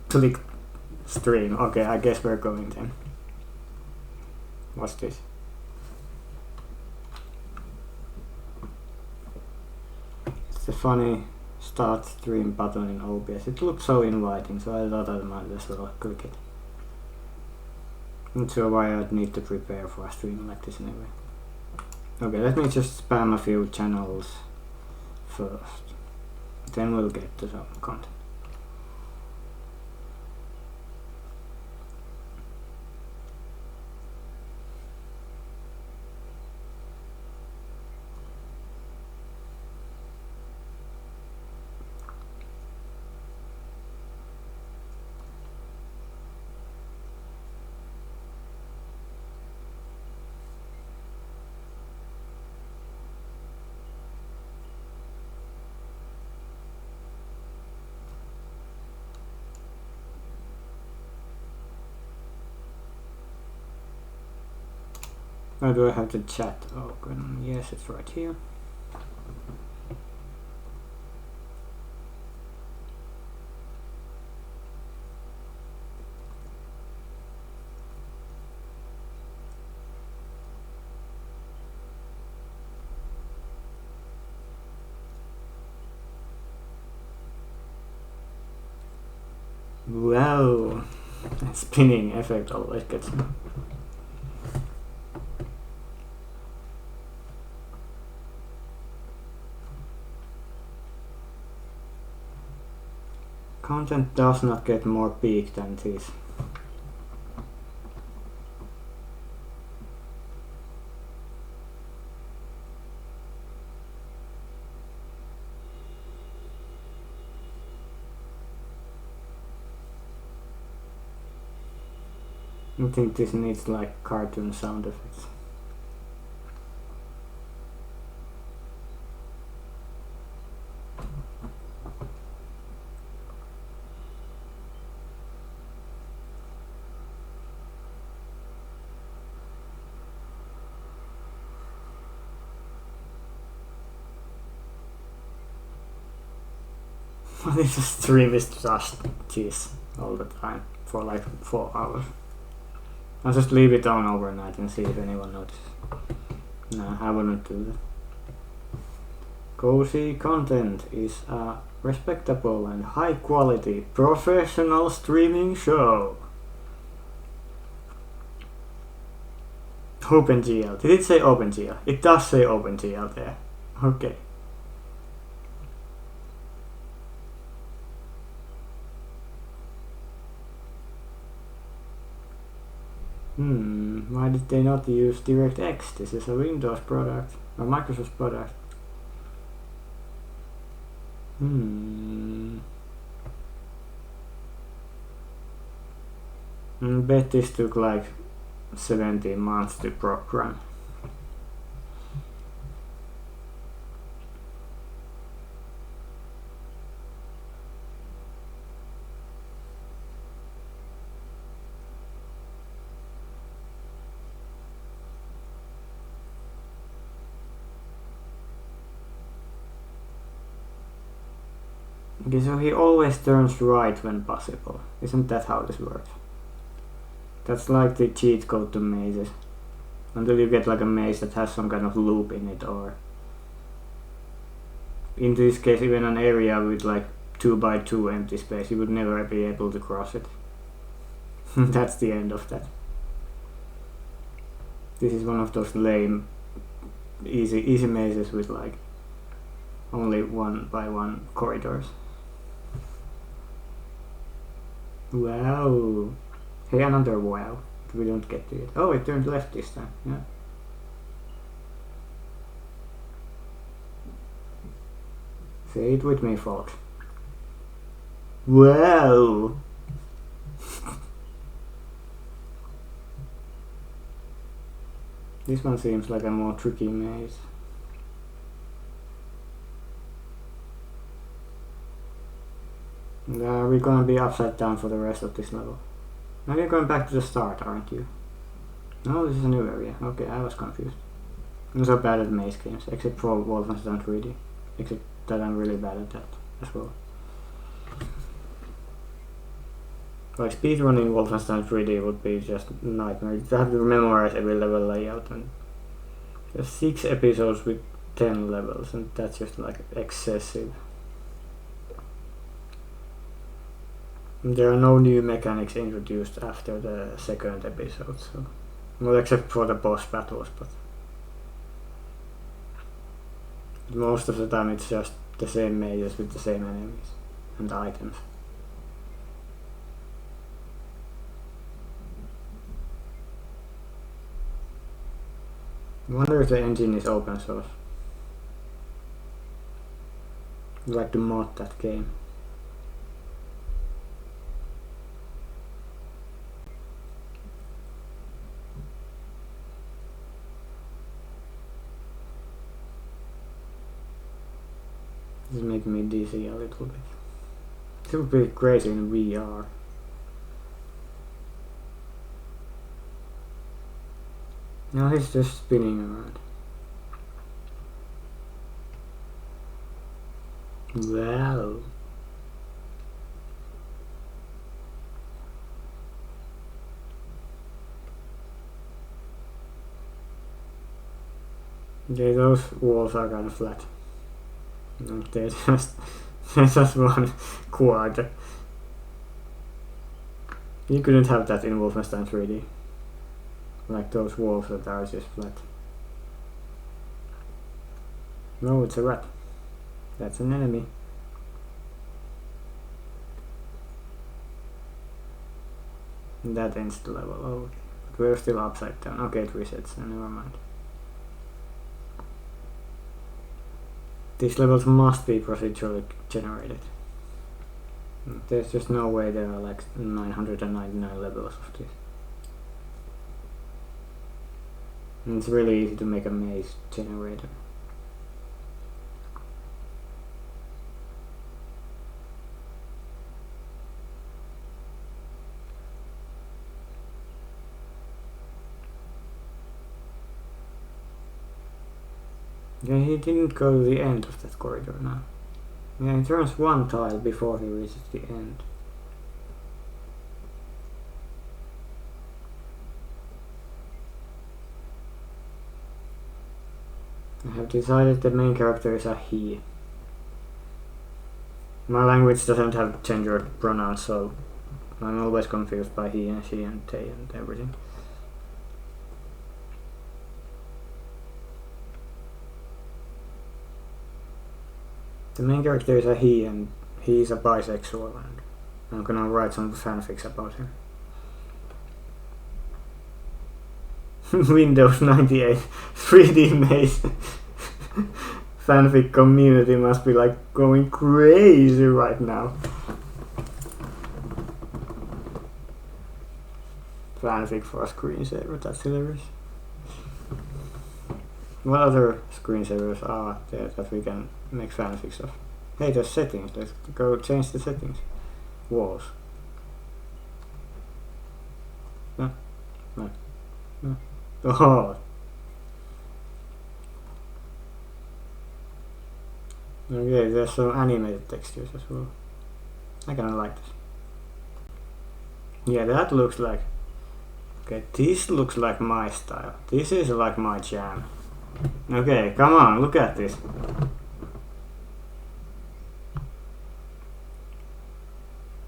Click stream. Okay, I guess we're going then. What's this? It's a funny start stream button in OBS. It looks so inviting, so I thought I might as well click it. Not sure why I'd need to prepare for a stream like this anyway. Okay, let me just spam a few channels first. Then we'll get to some content. Where do I have the chat? Oh, good. Yes, it's right here. Wow, that spinning effect always gets me. Content does not get more peak than this. I think this needs like cartoon sound effects. This stream is just this all the time for like 4 hours. I'll just leave it on overnight and see if anyone notices. No, I wouldn't do that. Cozy Content is a respectable and high quality professional streaming show. OpenGL. Did it say OpenGL? It does say OpenGL there. Okay. Why did they not use DirectX? This is a Windows product, or Microsoft product. Bet this took like 17 months to program. Okay, so he always turns right when possible. Isn't that how this works? That's like the cheat code to mazes. Until you get like a maze that has some kind of loop in it, or in this case even an area with like 2x2 empty space, you would never be able to cross it. That's the end of that. This is one of those lame easy mazes with like only 1x1 corridors. Wow. Hey, another wow. We don't get to it. Oh, it turned left this time. Yeah. Say it with me, folks. Wow. This one seems like a more tricky maze. Are we gonna be upside down for the rest of this level? Now you're going back to the start, aren't you? No, this is a new area. Okay, I was confused. I'm so bad at maze games, except for Wolfenstein 3D. Except that I'm really bad at that as well. Like speedrunning Wolfenstein 3D would be just a nightmare. You have to memorize every level layout, and there's 6 episodes with 10 levels, and that's just like excessive. There are no new mechanics introduced after the second episode, so well, except for the boss battles, but most of the time it's just the same mazes with the same enemies and items. I wonder if the engine is open source. I'd like to mod that game. This is making me dizzy a little bit. It would be crazy in VR. Now he's just spinning around. Wow. Okay, those walls are kind of flat. They're just one quad. You couldn't have that in Wolfenstein 3D. Like those walls that are just flat. No, it's a rat. That's an enemy. And that ends the level. Oh, okay. But we're still upside down. Okay, it resets, so never mind. These levels must be procedurally generated. There's just no way there are like 999 levels of this. And it's really easy to make a maze generator. Yeah, he didn't go to the end of that corridor now. Yeah, he turns one tile before he reaches the end. I have decided the main character is a he. My language doesn't have gendered pronouns, so I'm always confused by he and she and they and everything. The main character is a he, and he is a bisexual, and I'm gonna write some fanfics about him. Windows 98 3D maze fanfic community must be like going crazy right now. Fanfic for a screensaver, that's hilarious. What other screensavers are there that we can make fanfics of? Hey, there's settings. Let's go change the settings. Walls. No. No. No. Oh. Okay, there's some animated textures as well. I kinda like this. Yeah, that looks like... Okay, this looks like my style. This is like my jam. Okay, come on, look at this.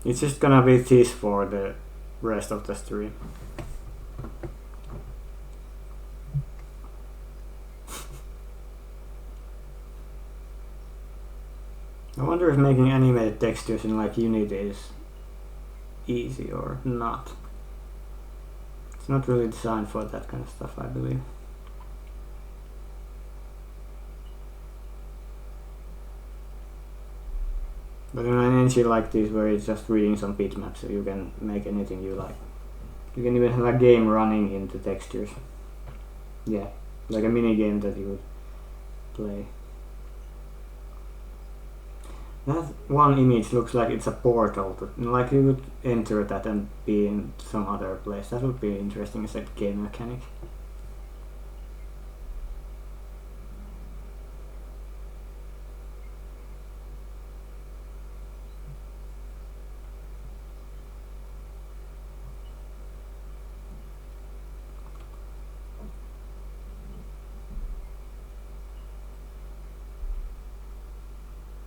It's just gonna be this for the rest of the stream. I wonder if making animated textures in like Unity is easy or not. It's not really designed for that kind of stuff, I believe. But in an engine like this, where it's just reading some bitmaps, so you can make anything you like. You can even have a game running into textures. Yeah, like a mini game that you would play. That one image looks like it's a portal, like you would enter that and be in some other place. That would be interesting as a game mechanic.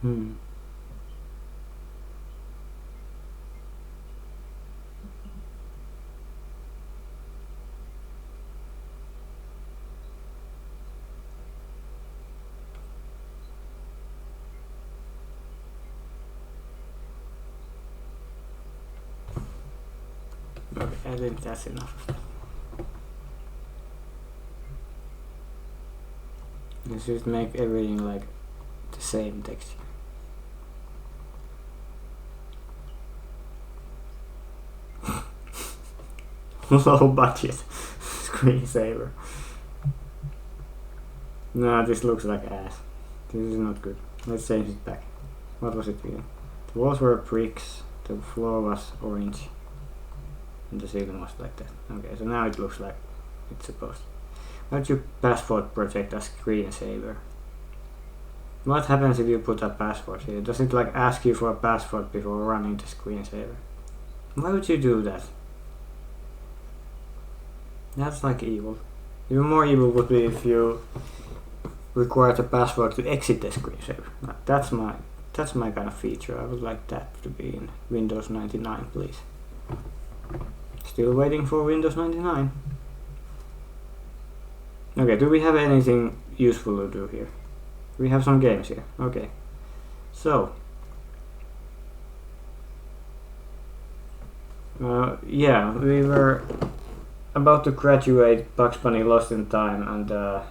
Hmm. Okay, I think that's enough of that. Let's just make everything like the same texture. Low budget screensaver. No, this looks like ass. This is not good. Let's change it back. What was it again? The walls were bricks, the floor was orange, and the ceiling was like that. Okay, so now it looks like it's supposed to. Why don't you passport protect a screensaver? What happens if you put a password here? Does it like ask you for a password before running the screensaver? Why would you do that? That's like evil. Even more evil would be if you required a password to exit the screensaver. That's my kind of feature. I would like that to be in Windows 99, please. Still waiting for Windows 99. Okay, do we have anything useful to do here? We have some games here. Okay. So. Yeah, we were about to graduate Bugs Bunny Lost in Time, and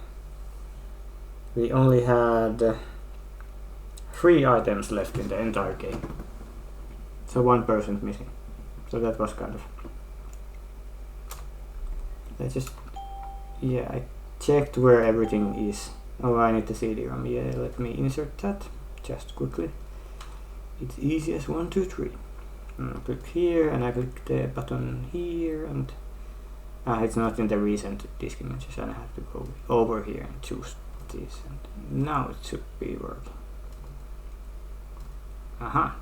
we only had 3 items left in the entire game. So 1% missing. So that was kind of... Let's just... Yeah, I checked where everything is. Oh, I need the CD-ROM. Yeah, let me insert that just quickly. It's easy as 1, 2, 3. I click here and I click the button here, and it's not in the recent disk images, and I have to go over here and choose this, and now it should be working. Aha.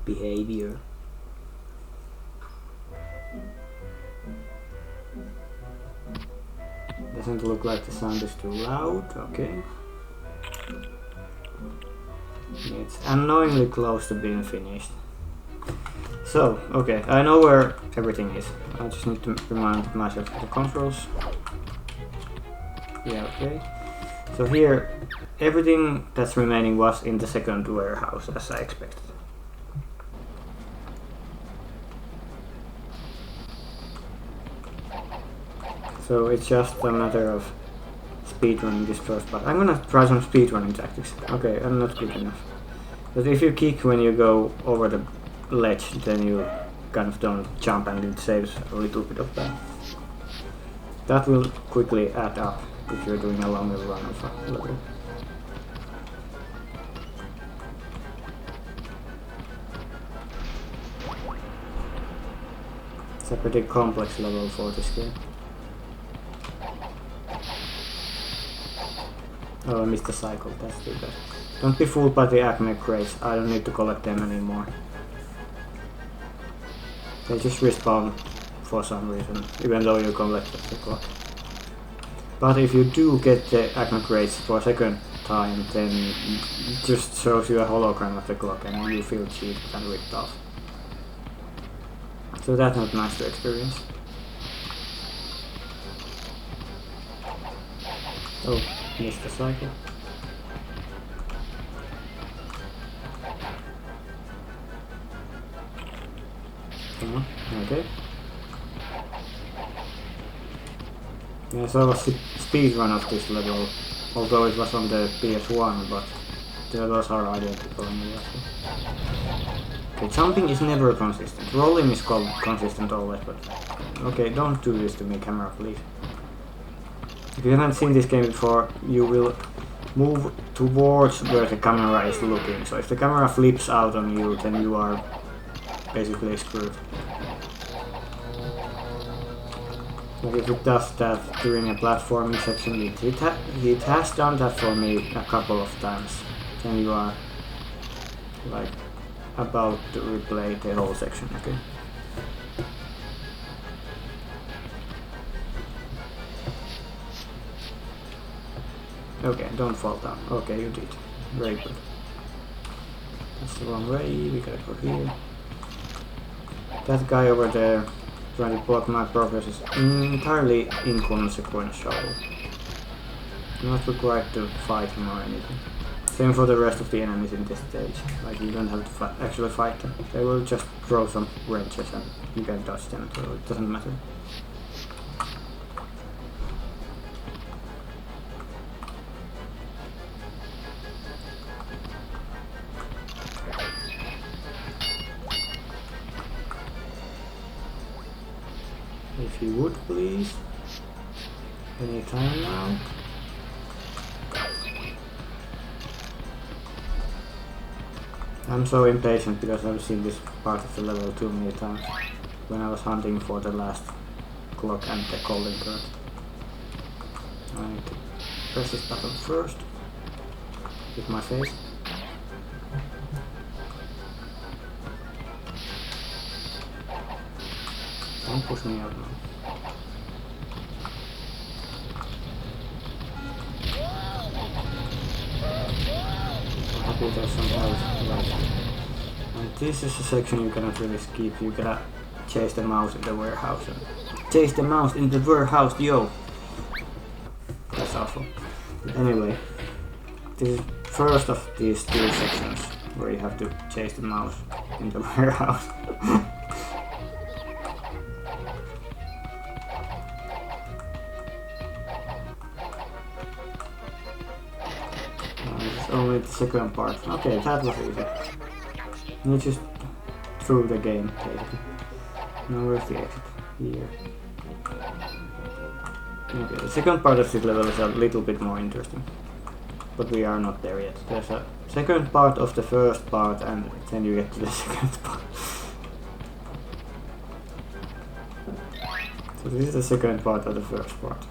Behavior. Doesn't look like the sound is too loud. Okay. It's annoyingly close to being finished. So, okay, I know where everything is. I just need to remind myself of the controls. Yeah, okay. So here, everything that's remaining was in the second warehouse, as I expected. So it's just a matter of speedrunning this first part. I'm gonna try some speedrunning tactics. Okay, I'm not good enough. But if you kick when you go over the ledge, then you kind of don't jump, and it saves a little bit of time. That will quickly add up if you're doing a longer run of a level. It's a pretty complex level for this game. Oh, I missed the cycle, that's too bad. Don't be fooled by the Acme crates, I don't need to collect them anymore. They just respawn for some reason, even though you collected the clock. But if you do get the Acme crates for a second time, then it just shows you a hologram of the clock and you feel cheated and ripped off. So that's not nice to experience. Oh, missed the cycle. Okay. Yeah, so I was speedrun of this level, although it was on the PS1, but the others are identical anyway. Okay, jumping is never consistent. Rolling is consistent always, but... Okay, don't do this to me, camera, please. If you haven't seen this game before, you will move towards where the camera is looking. So if the camera flips out on you, then you are basically screwed. But if it does that during a platforming section, it has done that for me a couple of times. Then you are like about to replay the whole section again. Okay, don't fall down. Okay, you did. Very good. That's the wrong way, we gotta go here. That guy over there trying to block my progress is entirely inconsequential. You're not required to fight him or anything. Same for the rest of the enemies in this stage. Like, you don't have to actually fight them. They will just throw some wrenches and you can dodge them, so it doesn't matter. If you would, please. Any time now. I'm so impatient because I've seen this part of the level too many times when I was hunting for the last clock and the calling card. I need to press this button first with my face. Don't push me out now. I'm happy there's some health right. And this is a section you cannot really skip. You gotta chase the mouse in the warehouse. Chase the mouse in the warehouse, yo! That's awful. Anyway, this is first of these two sections where you have to chase the mouse in the warehouse. This is only the second part. Okay, that was easy. You just threw the game, basically. Now where's the exit? Here. Okay, the second part of this level is a little bit more interesting. But we are not there yet. There's a second part of the first part and then you get to the second part. So this is the second part of the first part.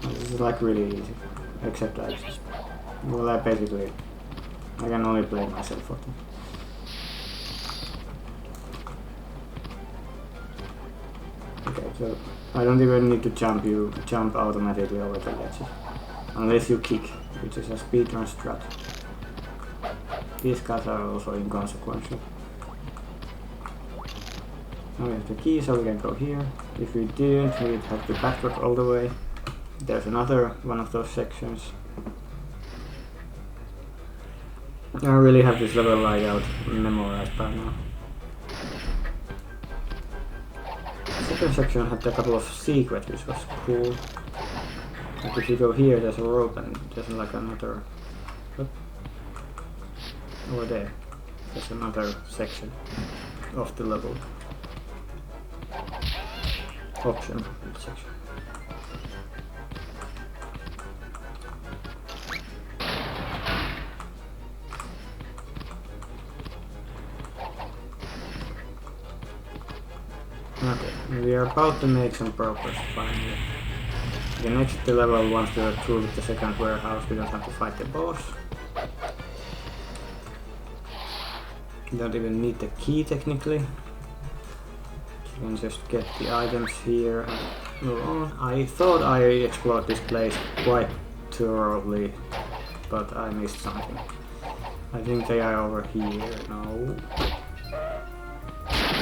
This is like really easy. Except I just... Well, I can only play myself for them. Okay, so I don't even need to jump, you jump automatically over the ledges. Unless you kick, which is a speedrun strat. These guys are also inconsequential. Now we have the key, so we can go here. If we didn't, we'd have to backtrack all the way. There's another one of those sections. I really have this level layout memorized by now. The second section had a couple of secrets, which was cool. Like if you go here, there's a rope and there's like another... Oop, over there. There's another section of the level. Option section. Okay, we are about to make some progress finally. We can exit the level once we are through with the second warehouse. We don't have to fight the boss. We don't even need the key technically. You can just get the items here and move on. I thought I explored this place quite thoroughly, but I missed something. I think they are over here. No.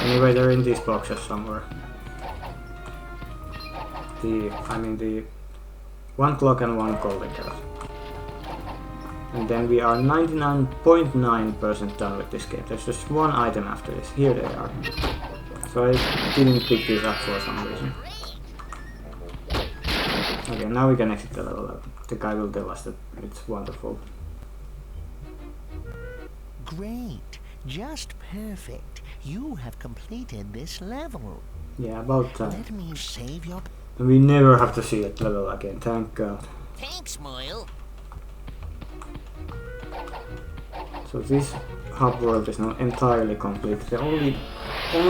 Anyway, they're in these boxes somewhere. The 1 clock and 1 golden carrot. And then we are 99.9% done with this game. There's just one item after this. Here they are. So I didn't pick these up for some reason. Okay, now we can exit the level. The guy will tell us that it's wonderful. Great. Just perfect. You have completed this level. Yeah, about time. Let me save your... And we never have to see that level again, thank God. Thanks, Moyle. So this hub world is now entirely complete. The only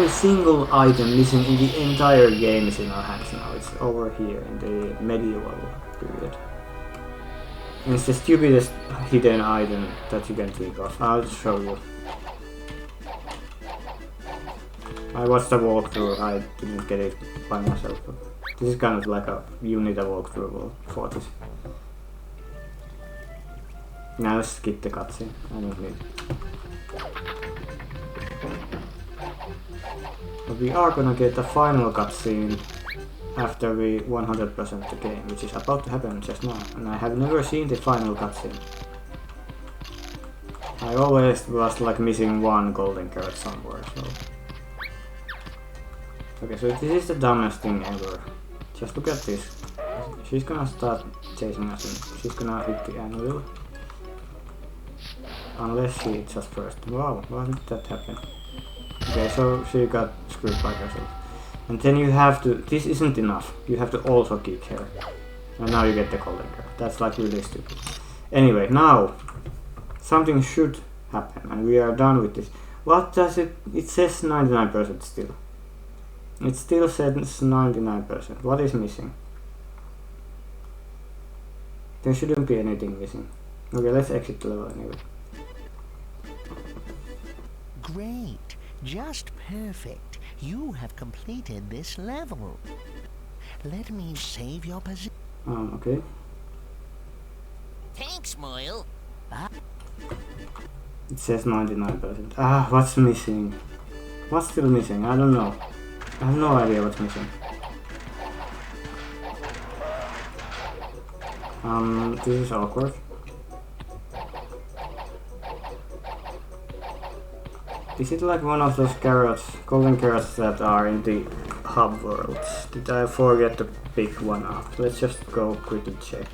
single item missing in the entire game is in our hands now. It's over here in the medieval period. And it's the stupidest hidden item that you can think of. I'll show you. I watched a walkthrough, I didn't get it by myself. But this is kind of like a you need a walkthrough for this. Now let's skip the cutscene, I don't need it. But we are gonna get the final cutscene after we 100% the game, which is about to happen just now. And I have never seen the final cutscene. I always was like missing one golden carrot somewhere, so... Okay, so this is the dumbest thing ever. Just look at this. She's gonna start chasing us and she's gonna hit the anvil. Unless she hits us first. Wow, why did that happen? Okay, so she got screwed by herself. And then you have to... This isn't enough. You have to also keep her. And now you get the golden carrot. That's like really stupid. Anyway, now... Something should happen and we are done with this. What does it... It says 99% still. It still says 99%. What is missing? There shouldn't be anything missing. Okay, let's exit the level anyway. Great. Just perfect. You have completed this level. Let me save your position. Okay. Thanks, Moyle. It says 99%. Ah, what's missing? What's still missing? I don't know. I have no idea what's missing. This is awkward. Is it like one of those carrots, golden carrots that are in the hub worlds? Did I forget to pick one up? Let's just go quickly check.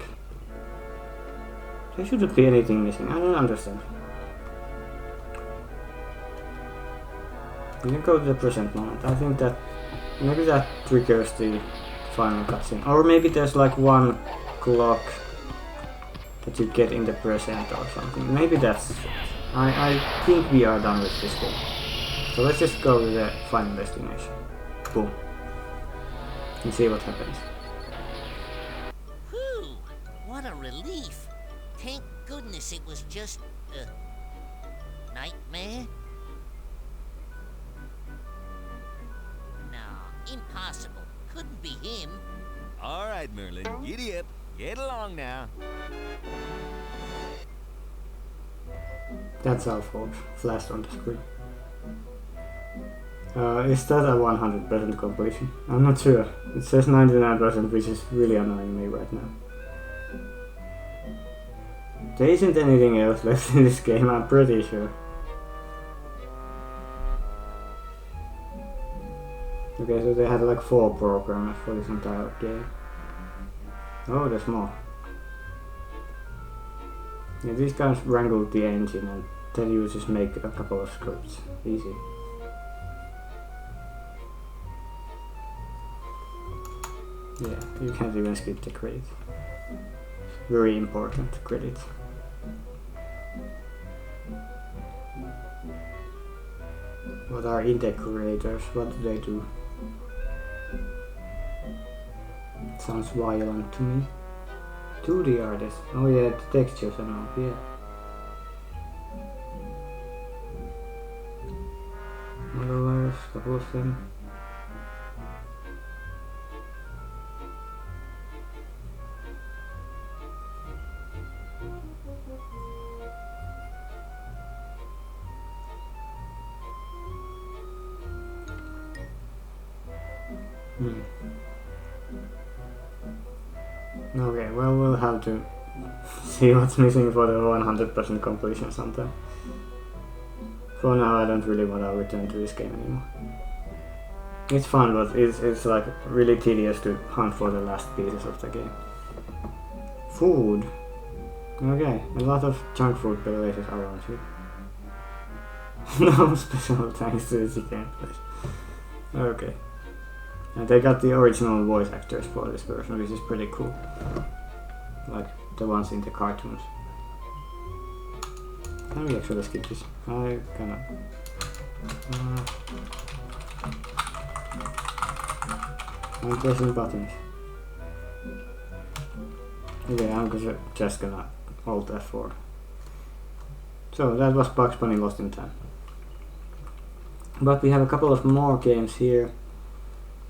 There shouldn't be anything missing. I don't understand. You can go to the present moment. I think that maybe that triggers the final cutscene. Or maybe there's like one clock that you get in the present or something. Maybe that's it. I think we are done with this game. So let's just go to the final destination. Boom. And see what happens. Whew, what a relief. Thank goodness it was just a nightmare. No, impossible. Couldn't be him. All right, Merlin, giddy up. Get along now. That's our fault. Flashed on the screen. Is that a 100% completion? I'm not sure. It says 99%, which is really annoying me right now. There isn't anything else left in this game, I'm pretty sure. Okay, so they had like 4 programmers for this entire game. Oh, there's more. Yeah, these guys wrangled the engine and then you just make a couple of scripts. Easy. Yeah, you can't even skip the credits. Very important credits. What are integrators? What do they do? Sounds violent to me. 2D artist. Oh yeah, the textures and all, yeah. Modelers, couple of them. Okay, well, we'll have to see what's missing for the 100% completion sometime. For now, I don't really want to return to this game anymore. It's fun, but it's like really tedious to hunt for the last pieces of the game. Food. Okay, a lot of junk food places around here. No special thanks to the chicken place. Okay. And they got the original voice actors for this version, which is pretty cool. Like the ones in the cartoons. Can we actually skip this? I cannot. I'm pressing buttons. Okay, I'm just gonna Alt F4. So that was Bugs Bunny Lost in Time. But we have a couple of more games here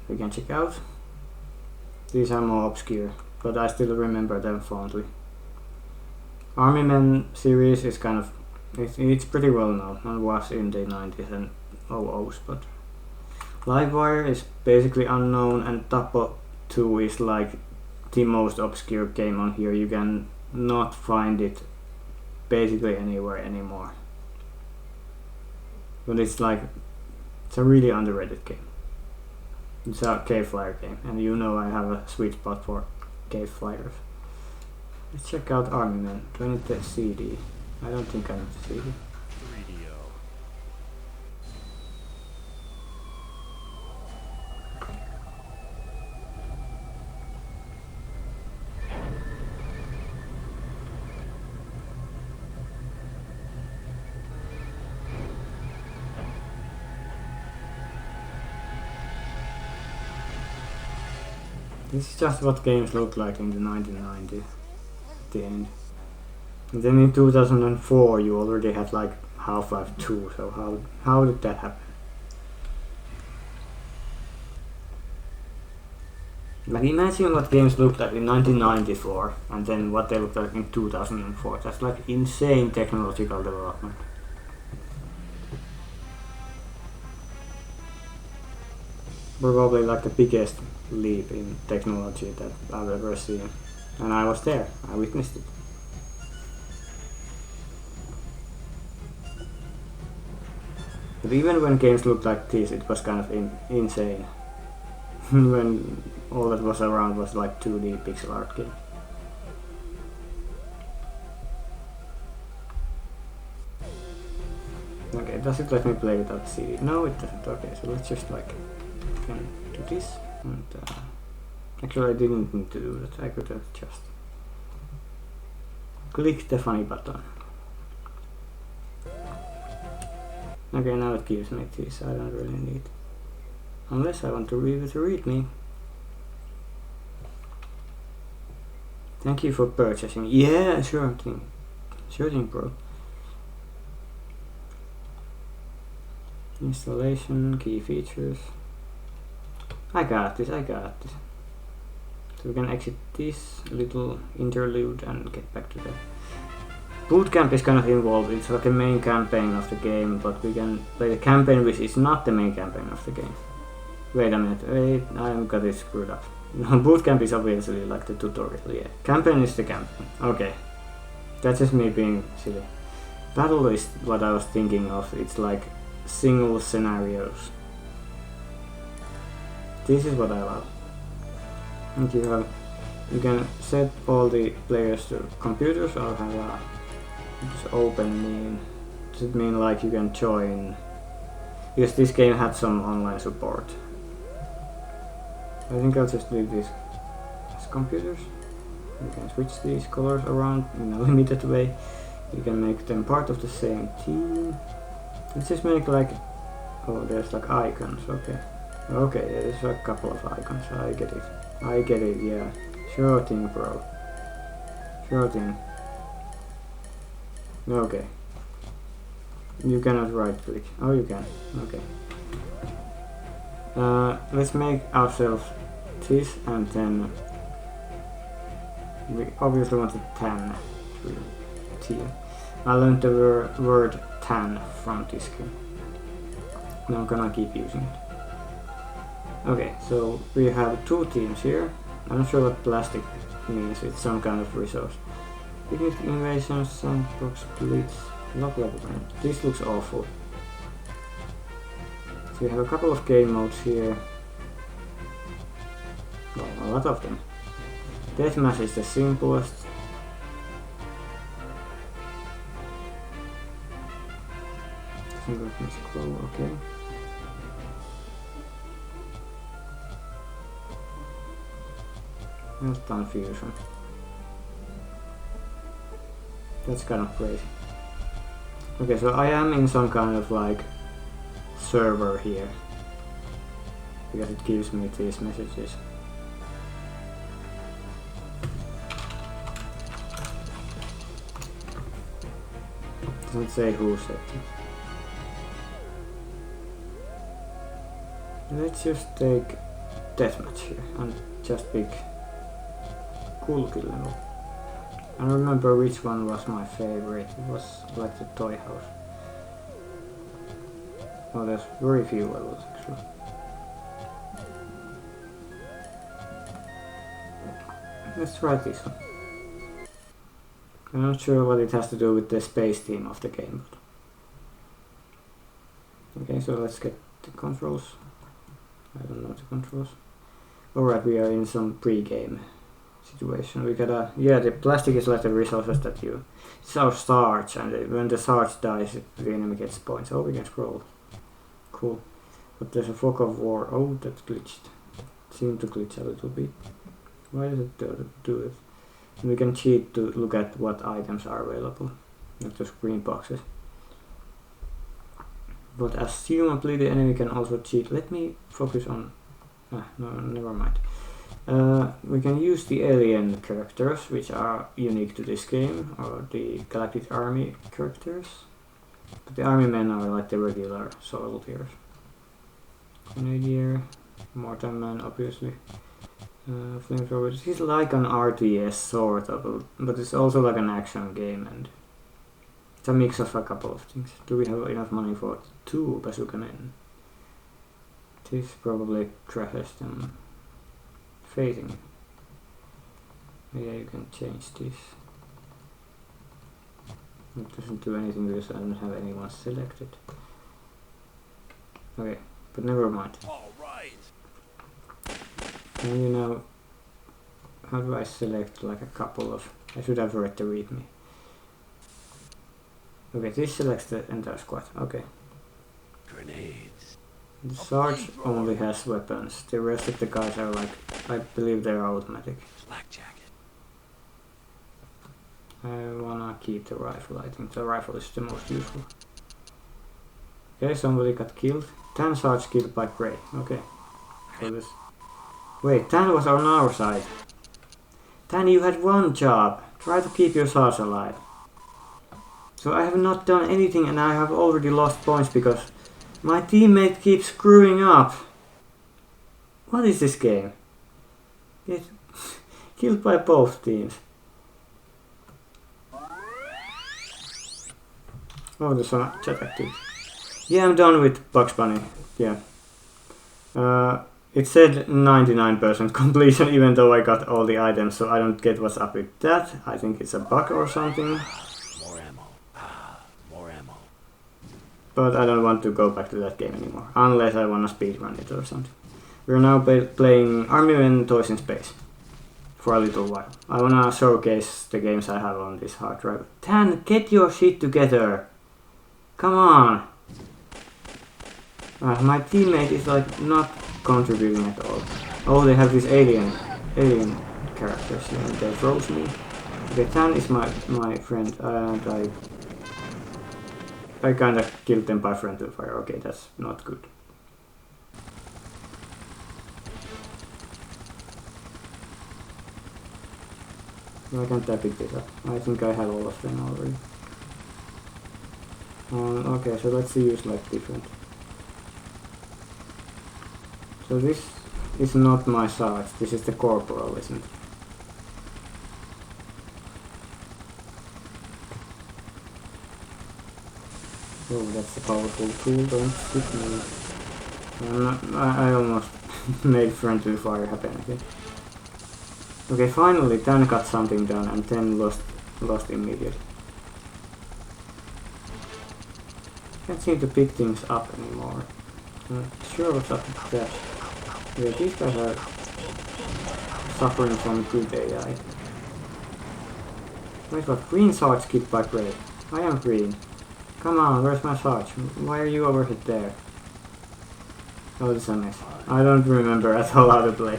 we can check out. These are more obscure, but I still remember them fondly. Army Men series is kind of, it's pretty well known and was in the 90s and 00s, but Livewire is basically unknown, and Tapo 2 is like the most obscure game on here. You can not find it basically anywhere anymore. But it's like, it's a really underrated game. It's a cave flyer game, and you know I have a sweet spot for cave flyers. Let's check out Army Men. Do I need the CD? I don't think I need the CD. This is just what games looked like in the 1990s, at the end. And then in 2004 you already had like Half-Life 2, so how did that happen? Like, imagine what games looked like in 1994 and then what they looked like in 2004. That's like insane technological development. Probably like the biggest leap in technology that I've ever seen, and I was there, I witnessed it. But even when games looked like this, it was kind of insane. When all that was around was like 2D pixel art game. Okay, does it let me play without CD? No, it doesn't. Okay, so let's just like do this. And actually I didn't need to do that. I could have just click the funny button. Okay, now it gives me this. I don't really need, unless I want to read with a readme. Thank you for purchasing. Yeah, sure thing. Sure thing, bro. Installation, key features. I got this. So we can exit this little interlude and get back to that. Bootcamp is kind of involved. It's like a main campaign of the game, but we can play the campaign which is not the main campaign of the game. Wait a minute, wait, I got it screwed up. No, Bootcamp is obviously like the tutorial, yeah. Campaign is the campaign. Okay. That's just me being silly. Battle is what I was thinking of. It's like single scenarios. This is what I love. And you can set all the players to computers, or have a just open mean. Does it mean like you can join? Because this game had some online support. I think I'll just leave this as computers. You can switch these colors around in a limited way. You can make them part of the same team. Let's just make like, oh, there's like icons, okay. Okay, there's a couple of icons, I get it, yeah. Sure thing, bro. Sure thing. Okay. You cannot right click. Oh, you can. Okay. Let's make ourselves this, and then we obviously want a 10 team. I learned the word 10 from this game. Now I'm gonna keep using it. Okay, so we have two teams here. I'm not sure what plastic means. It's some kind of resource. Picnic invasions, sandbox blitz, lock level. This looks awful. So we have a couple of game modes here. Well, a lot of them. Deathmatch is the simplest. Single miss scroll, okay. There's confusion. That's kind of crazy. Okay, so I am in some kind of like server here, because it gives me these messages. Doesn't say who said it. Let's just take deathmatch here and just pick cool kill level. I don't remember which one was my favorite. It was like the toy house. Oh, there's very few levels actually. Let's try this one. I'm not sure what it has to do with the space theme of the game. Okay, so let's get the controls. I don't know the controls. Alright, we are in some pre-game situation. We gotta... Yeah, the plastic is like the resources that you... It's our sarge, and when the sarge dies, the enemy gets points. Oh, we can scroll. Cool. But there's a fog of war. Oh, that glitched. It seemed to glitch a little bit. Why does it do it? And we can cheat to look at what items are available. Not just green boxes. But assumably the enemy can also cheat. Let me focus on... no, never mind. We can use the alien characters, which are unique to this game, or the Galactic Army characters. But the army men are like the regular soldiers. Grenadier, Mortar Man, obviously. Flamethrowers. He's like an RTS sort of, but it's also like an action game, and it's a mix of a couple of things. Do we have enough money for 2 bazooka men? This probably crashes them facing. Yeah, you can change this. It doesn't do anything because I don't have anyone selected. Okay, but never mind. And you know, how do I select like a couple of... I should have read the readme. Okay, this selects the entire squad. Okay. Grenades. The Sarge only has weapons. The rest of the guys are like... I believe they're automatic. Black jacket. I wanna keep the rifle. I think the rifle is the most useful. Okay, somebody got killed. 10 Sarge killed by Grey. Okay. So this... Wait, Tan was on our side. Tan, you had one job. Try to keep your Sarge alive. So I have not done anything and I have already lost points because my teammate keeps screwing up. What is this game? Get killed by both teams. Oh, there's some chat activity. Yeah, I'm done with Bugs Bunny. Yeah. It said 99% completion even though I got all the items, so I don't get what's up with that. I think it's a bug or something. More ammo. More ammo. But I don't want to go back to that game anymore, unless I want to speedrun it or something. We're now playing Army Men Toys in Space for a little while. I want to showcase the games I have on this hard drive. Tan, get your shit together! Come on! My teammate is like not contributing at all. Oh, they have these alien characters here and they froze me. Okay, Tan is my friend and I kinda killed them by friendly fire. Okay, that's not good. Why can't I pick this up? I think I have all of them already. Okay, so let's use like different. So this is not my Sarge, this is the Corporal, isn't it? Oh, that's a powerful tool, don't shoot me. I almost made friendly fire happen again. Okay, finally 10 got something done and 10 lost immediately. Can't seem to pick things up anymore. Sure, what's up with that? Yeah, these guys are suffering from good AI. Wait, what? Green Sarge killed by Grey. I am green. Come on, where's my Sarge? Why are you over there? Oh, this is a mess. I don't remember at all how to play.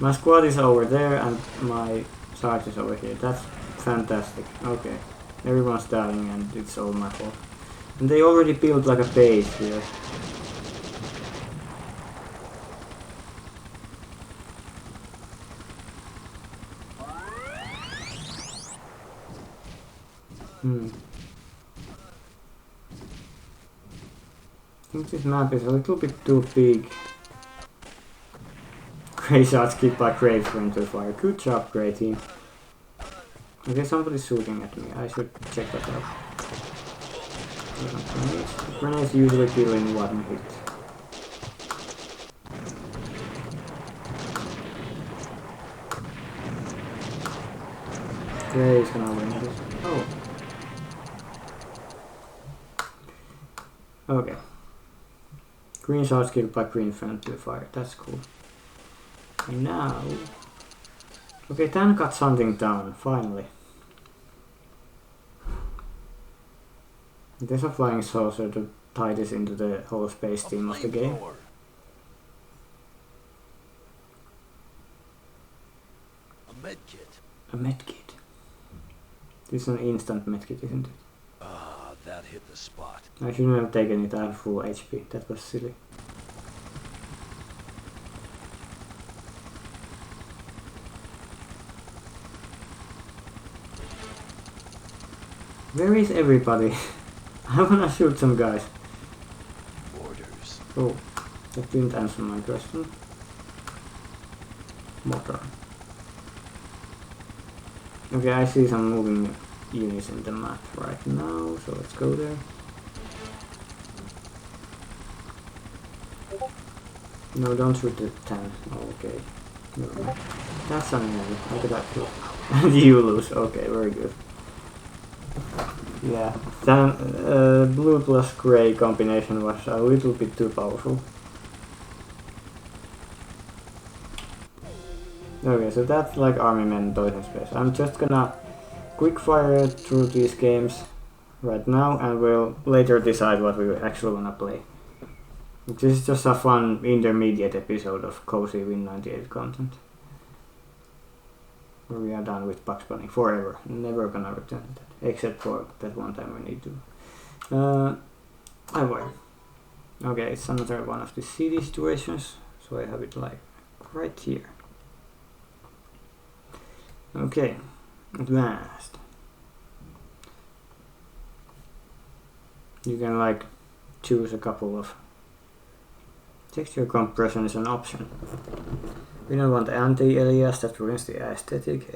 My squad is over there and my Sarge is over here. That's fantastic. Okay. Everyone's dying and it's all my fault. And they already built like a base here. I think this map is a little bit too big Grey shots killed by Grey friendly fire. Good job, Grey team. Okay, somebody's shooting at me. I should check that out. Grenades usually kill in one hit. Grey is gonna win this. Oh. Okay. Green shots killed by green friendly fire. That's cool. And now... Okay, Dan got something down, finally. There's a flying saucer to tie this into the whole space theme of the game. A medkit. A medkit. This is an instant medkit, isn't it? Ah, that hit the spot. I shouldn't have taken it. I have full HP. That was silly. Where is everybody? I wanna shoot some guys. Orders. Oh, that didn't answer my question. Motor. Okay, I see some moving units in the map right now, so let's go there. No, don't shoot the tank. Oh, okay. No. That's an enemy. How did I feel? And you lose. Okay, very good. Yeah, then blue plus grey combination was a little bit too powerful. Okay, so that's like army men toys in space. I'm just gonna quick fire through these games right now and we'll later decide what we actually wanna play. This is just a fun intermediate episode of cozy Win98 content. Where we are done with Bugs Bunny forever. Never gonna return to that. Except for that one time we need to. Okay, it's another one of the CD situations. So I have it like right here. Okay, advanced. You can like choose a couple of texture compression is an option. We don't want anti-alias that ruins the aesthetic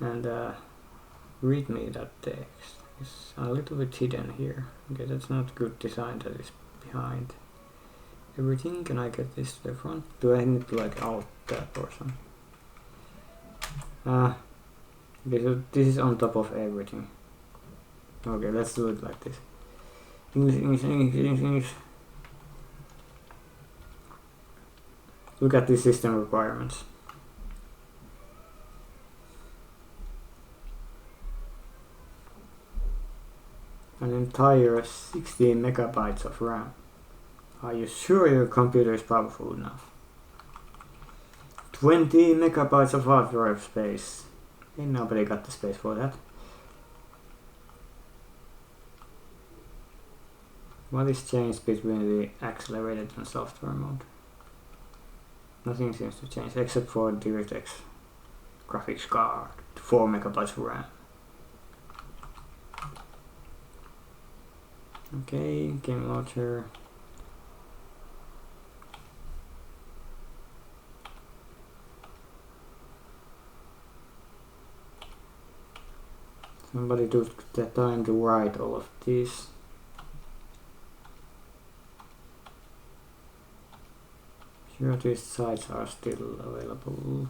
and read me that text is a little bit hidden here. Okay, that's not good design that is behind everything. Can I get this to the front? Do I need to like alt that or something? Okay, so this is on top of everything. Okay, let's do it like this. English. Look at the system requirements. An entire 16 megabytes of RAM. Are you sure your computer is powerful enough? 20 megabytes of hard drive space. Ain't nobody got the space for that. What is changed between the accelerated and software mode? Nothing seems to change except for DirectX graphics card, 4 megabytes of RAM. Okay, game launcher. Somebody took the time to write all of these. Sure, these sites are still available.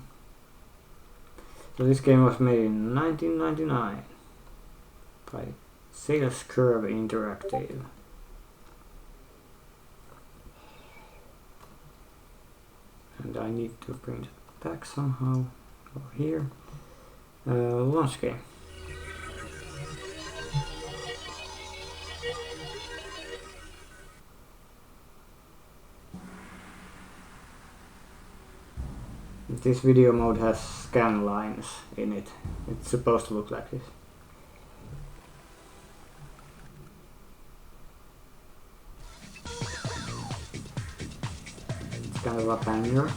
So this game was made in 1999 by Sales Curve Interactive. And I need to bring it back somehow over here. Launch game. This video mode has scan lines in it. It's supposed to look like this. It's kind of a banger.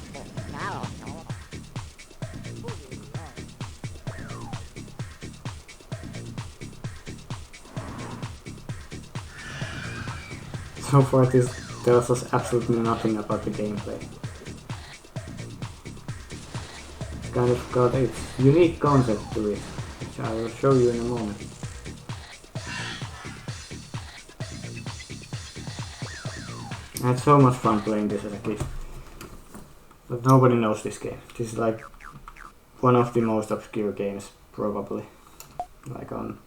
So far this tells us absolutely nothing about the gameplay. kind of got its unique concept to it, which I will show you in a moment. I had so much fun playing this as a kid. But nobody knows this game. This is like one of the most obscure games, probably. Like on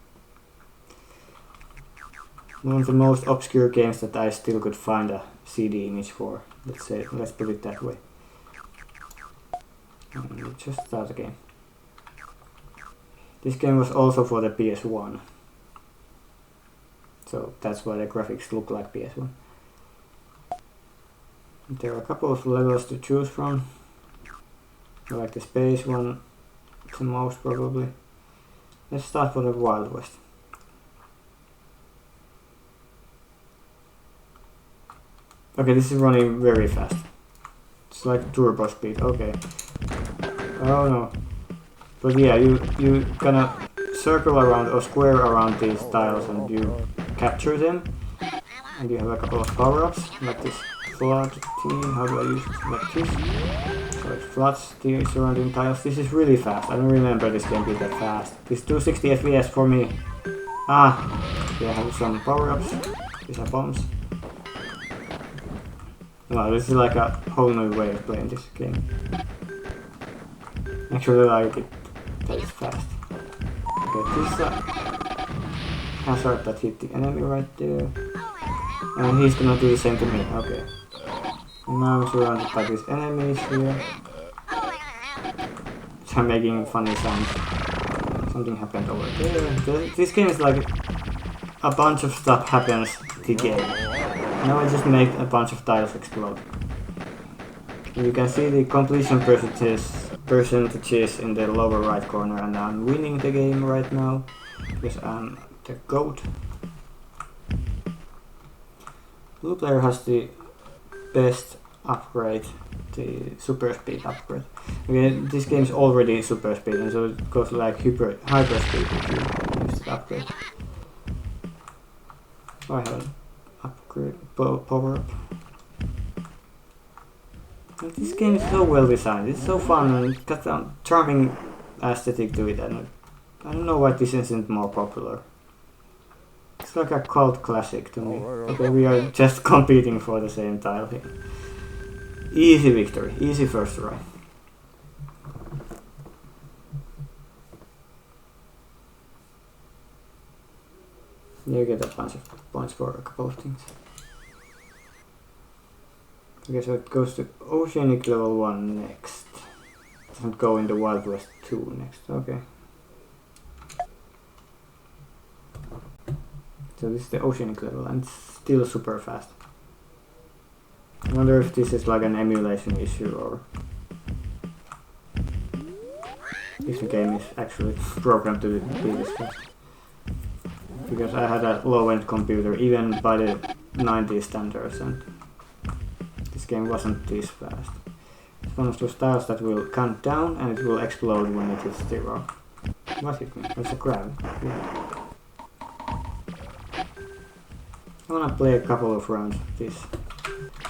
one of the most obscure games that I still could find a CD image for. Let's put it that way. And just start the game. This game was also for the PS1. So that's why the graphics look like PS1. There are a couple of levels to choose from. I like the space one the most probably. Let's start with the Wild West. Okay, this is running very fast. It's like turbo speed, okay. Oh no. But yeah, you gonna circle around or square around these tiles and you capture them. And you have a couple of power-ups, like this flood thingy. How do I use it? Like this. So it floods the surrounding tiles. This is really fast. I don't remember this game being that fast. This 260 FPS for me. Ah, yeah, I have some power-ups. These are bombs. Wow, this is like a whole new way of playing this game. Actually, I like it that it's fast. Okay, this hazard that hit the enemy right there. And he's gonna do the same to me, okay. And now I'm surrounded by these enemies here. So I'm making funny sounds. Something happened over there. This game is like a bunch of stuff happens to the game. Now I just made a bunch of tiles explode. And you can see the completion percentages in the lower right corner, and I'm winning the game right now because I'm the GOAT. Blue player has the best upgrade, the super speed upgrade. Okay, this game is already super speed, and so it goes like hyper speed if you use the upgrade. So I have an upgrade power up. And this game is so well designed. It's so fun and it's got a charming aesthetic to it. And I don't know why this isn't more popular. It's like a cult classic to me. Okay, we are just competing for the same tile here. Easy victory, easy first try. You get a bunch of points for a couple of things. Okay, so it goes to Oceanic level 1 next. It doesn't go into Wild West 2 next, okay. So this is the Oceanic level and it's still super fast. I wonder if this is like an emulation issue or if the game is actually programmed to be this fast. Because I had a low-end computer even by the 90s standards and this game wasn't this fast. It's one of those tiles that will count down and it will explode when it hits 0. What hit me? It's a crab. Yeah. I wanna play a couple of rounds of this.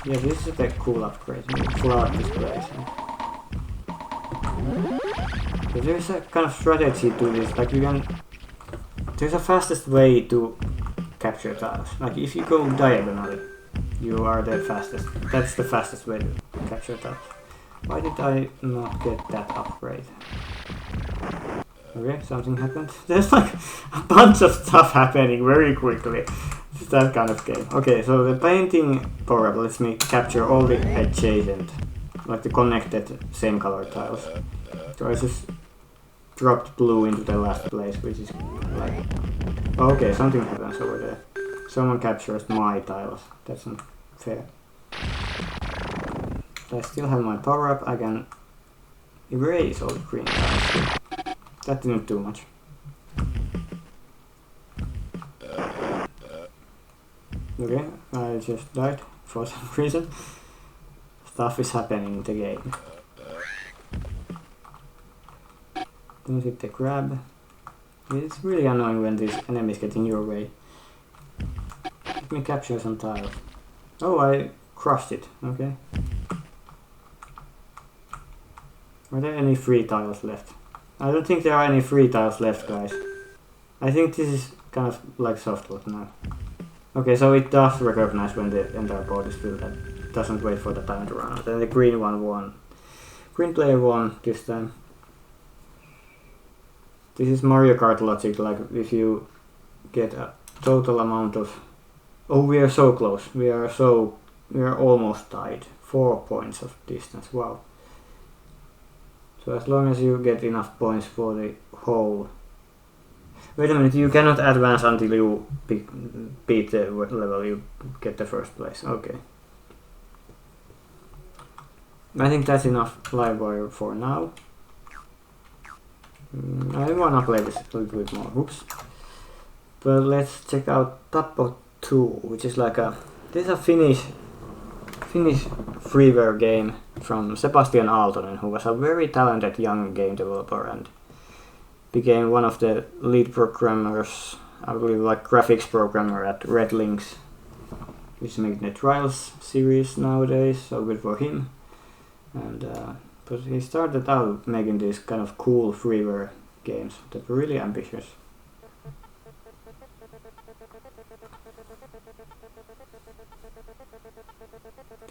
Yeah, this is a cool upgrade. Flood this place. So there's a kind of strategy to this. Like you can. There's a fastest way to capture tiles. Like if you go diagonally, you are the fastest. That's the fastest way to capture tiles. Why did I not get that upgrade? Okay, something happened. There's like a bunch of stuff happening very quickly. It's that kind of game. Okay, so the painting power-up lets me capture all the adjacent, like the connected same color tiles. So I just dropped blue into the last place, which is like... Okay, something happens over there. Someone captures my tiles. That's not fair. So I still have my power-up. I can erase all the green tiles. That didn't do much. Okay, I just died for some reason. Stuff is happening in the game. Don't hit the crab. It's really annoying when these enemies get in your way. Let me capture some tiles. Oh, I crushed it. Okay. Are there any free tiles left? I don't think there are any free tiles left, guys. I think this is kind of like soft lock now. Okay, so it does recognize when the entire board is filled and doesn't wait for the time to run out. And the green one won. Green player won this time. This is Mario Kart logic, like if you get a total amount of... Oh, we are so close. We are almost tied. 4 points of distance, wow. So as long as you get enough points for the whole... Wait a minute, you cannot advance until you beat the level you get the first place. Okay. I think that's enough live wire for now. I wanna play this a little bit more. Oops. But let's check out Tappo 2, which is like a... This is a Finnish freeware game from Sebastian Aaltonen, who was a very talented young game developer and became one of the lead programmers, I believe like graphics programmer at Red Links, which is making the Trials series nowadays, so good for him. And but he started out making these kind of cool freeware games that were really ambitious.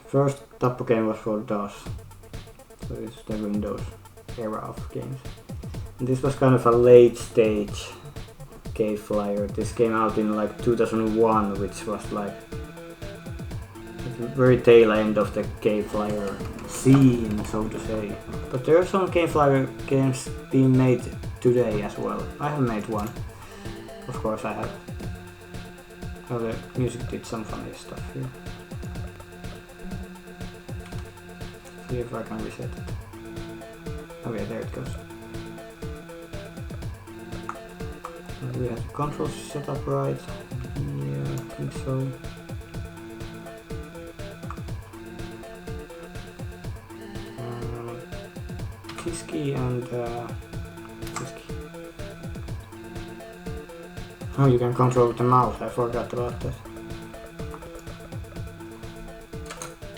First Tappo game was for DOS, so it's the Windows era of games. And this was kind of a late stage cave flyer. This came out in like 2001, which was like the very tail end of the cave flyer scene, so to say. But there are some cave flyer games being made today as well. I have made one, of course I have. Oh, the music did some funny stuff here. See if I can reset it. Okay, there it goes. We have the controls set up right. Yeah, I think so. Kiski and Kiski. Oh, you can control with the mouse. I forgot about that.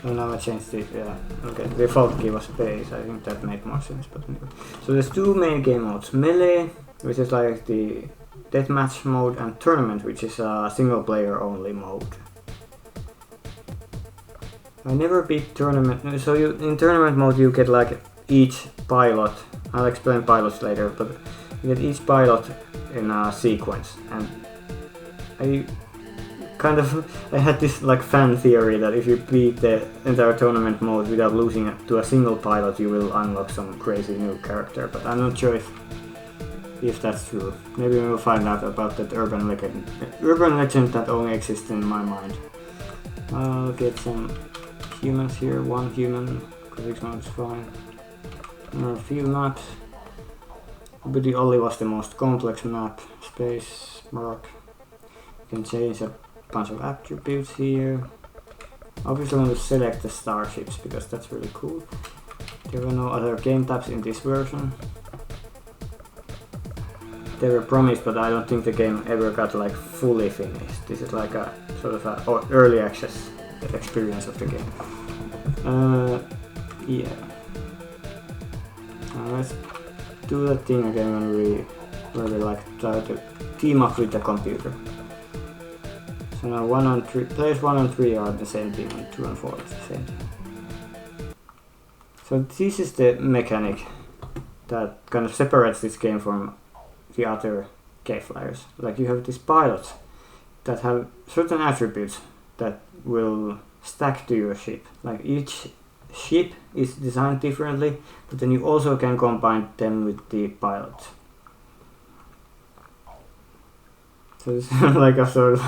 Oh, now I changed it, yeah. Okay, the default key was space. I think that made more sense, but anyway. So there's two main game modes. Melee, which is like the deathmatch mode, and tournament, which is a single player only mode. I never beat tournament. So in tournament mode you get like each pilot. I'll explain pilots later, but you get each pilot in a sequence. And I had this like fan theory that if you beat the entire tournament mode without losing to a single pilot, you will unlock some crazy new character. But I'm not sure if that's true. Maybe we'll find out about that urban legend that only exists in my mind. I'll get some humans here. One human. Graphics mode is fine. A few maps. But the Ollie was the most complex map. Space, mark. You can change a bunch of attributes here. Obviously I want to select the starships because that's really cool. There were no other game tabs in this version. They were promised, but I don't think the game ever got like fully finished. This is like a sort of a early access experience of the game. Yeah. Let's do that thing again when we like try to team up with the computer. So now players 1 and 3 are the same team, and 2 and 4 is the same team. So this is the mechanic that kind of separates this game from the other cave flyers. Like you have these pilots that have certain attributes that will stack to your ship. Like each ship is designed differently, but then you also can combine them with the pilots. So it's like a sort of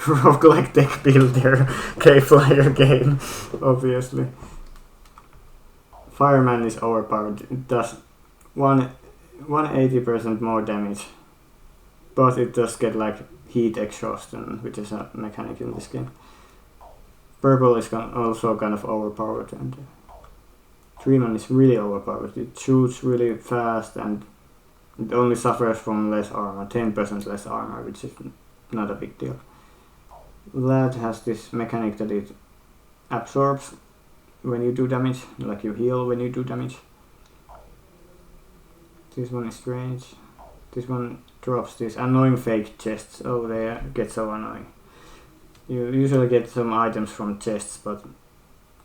roguelike deck builder K-Flyer game, obviously. Fireman is overpowered. It does 180% more damage, but it does get like heat exhaustion, which is a mechanic in this game. Purple is also kind of overpowered, and Treeman is really overpowered. It shoots really fast and it only suffers from less armor, 10% less armor, which is not a big deal. Lad has this mechanic that it absorbs when you do damage, like you heal when you do damage. This one is strange. This one drops these annoying fake chests. Oh, they get so annoying. You usually get some items from chests, but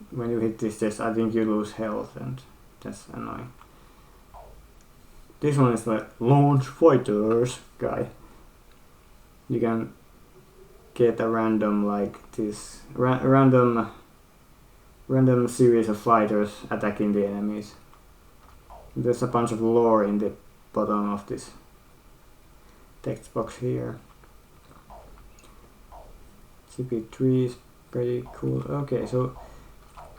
when you hit this chest, I think you lose health, and that's annoying. This one is like launch fighters guy. You can get a random like this random series of fighters attacking the enemies. There's a bunch of lore in the bottom of this text box here. CP3 is pretty cool. Okay, so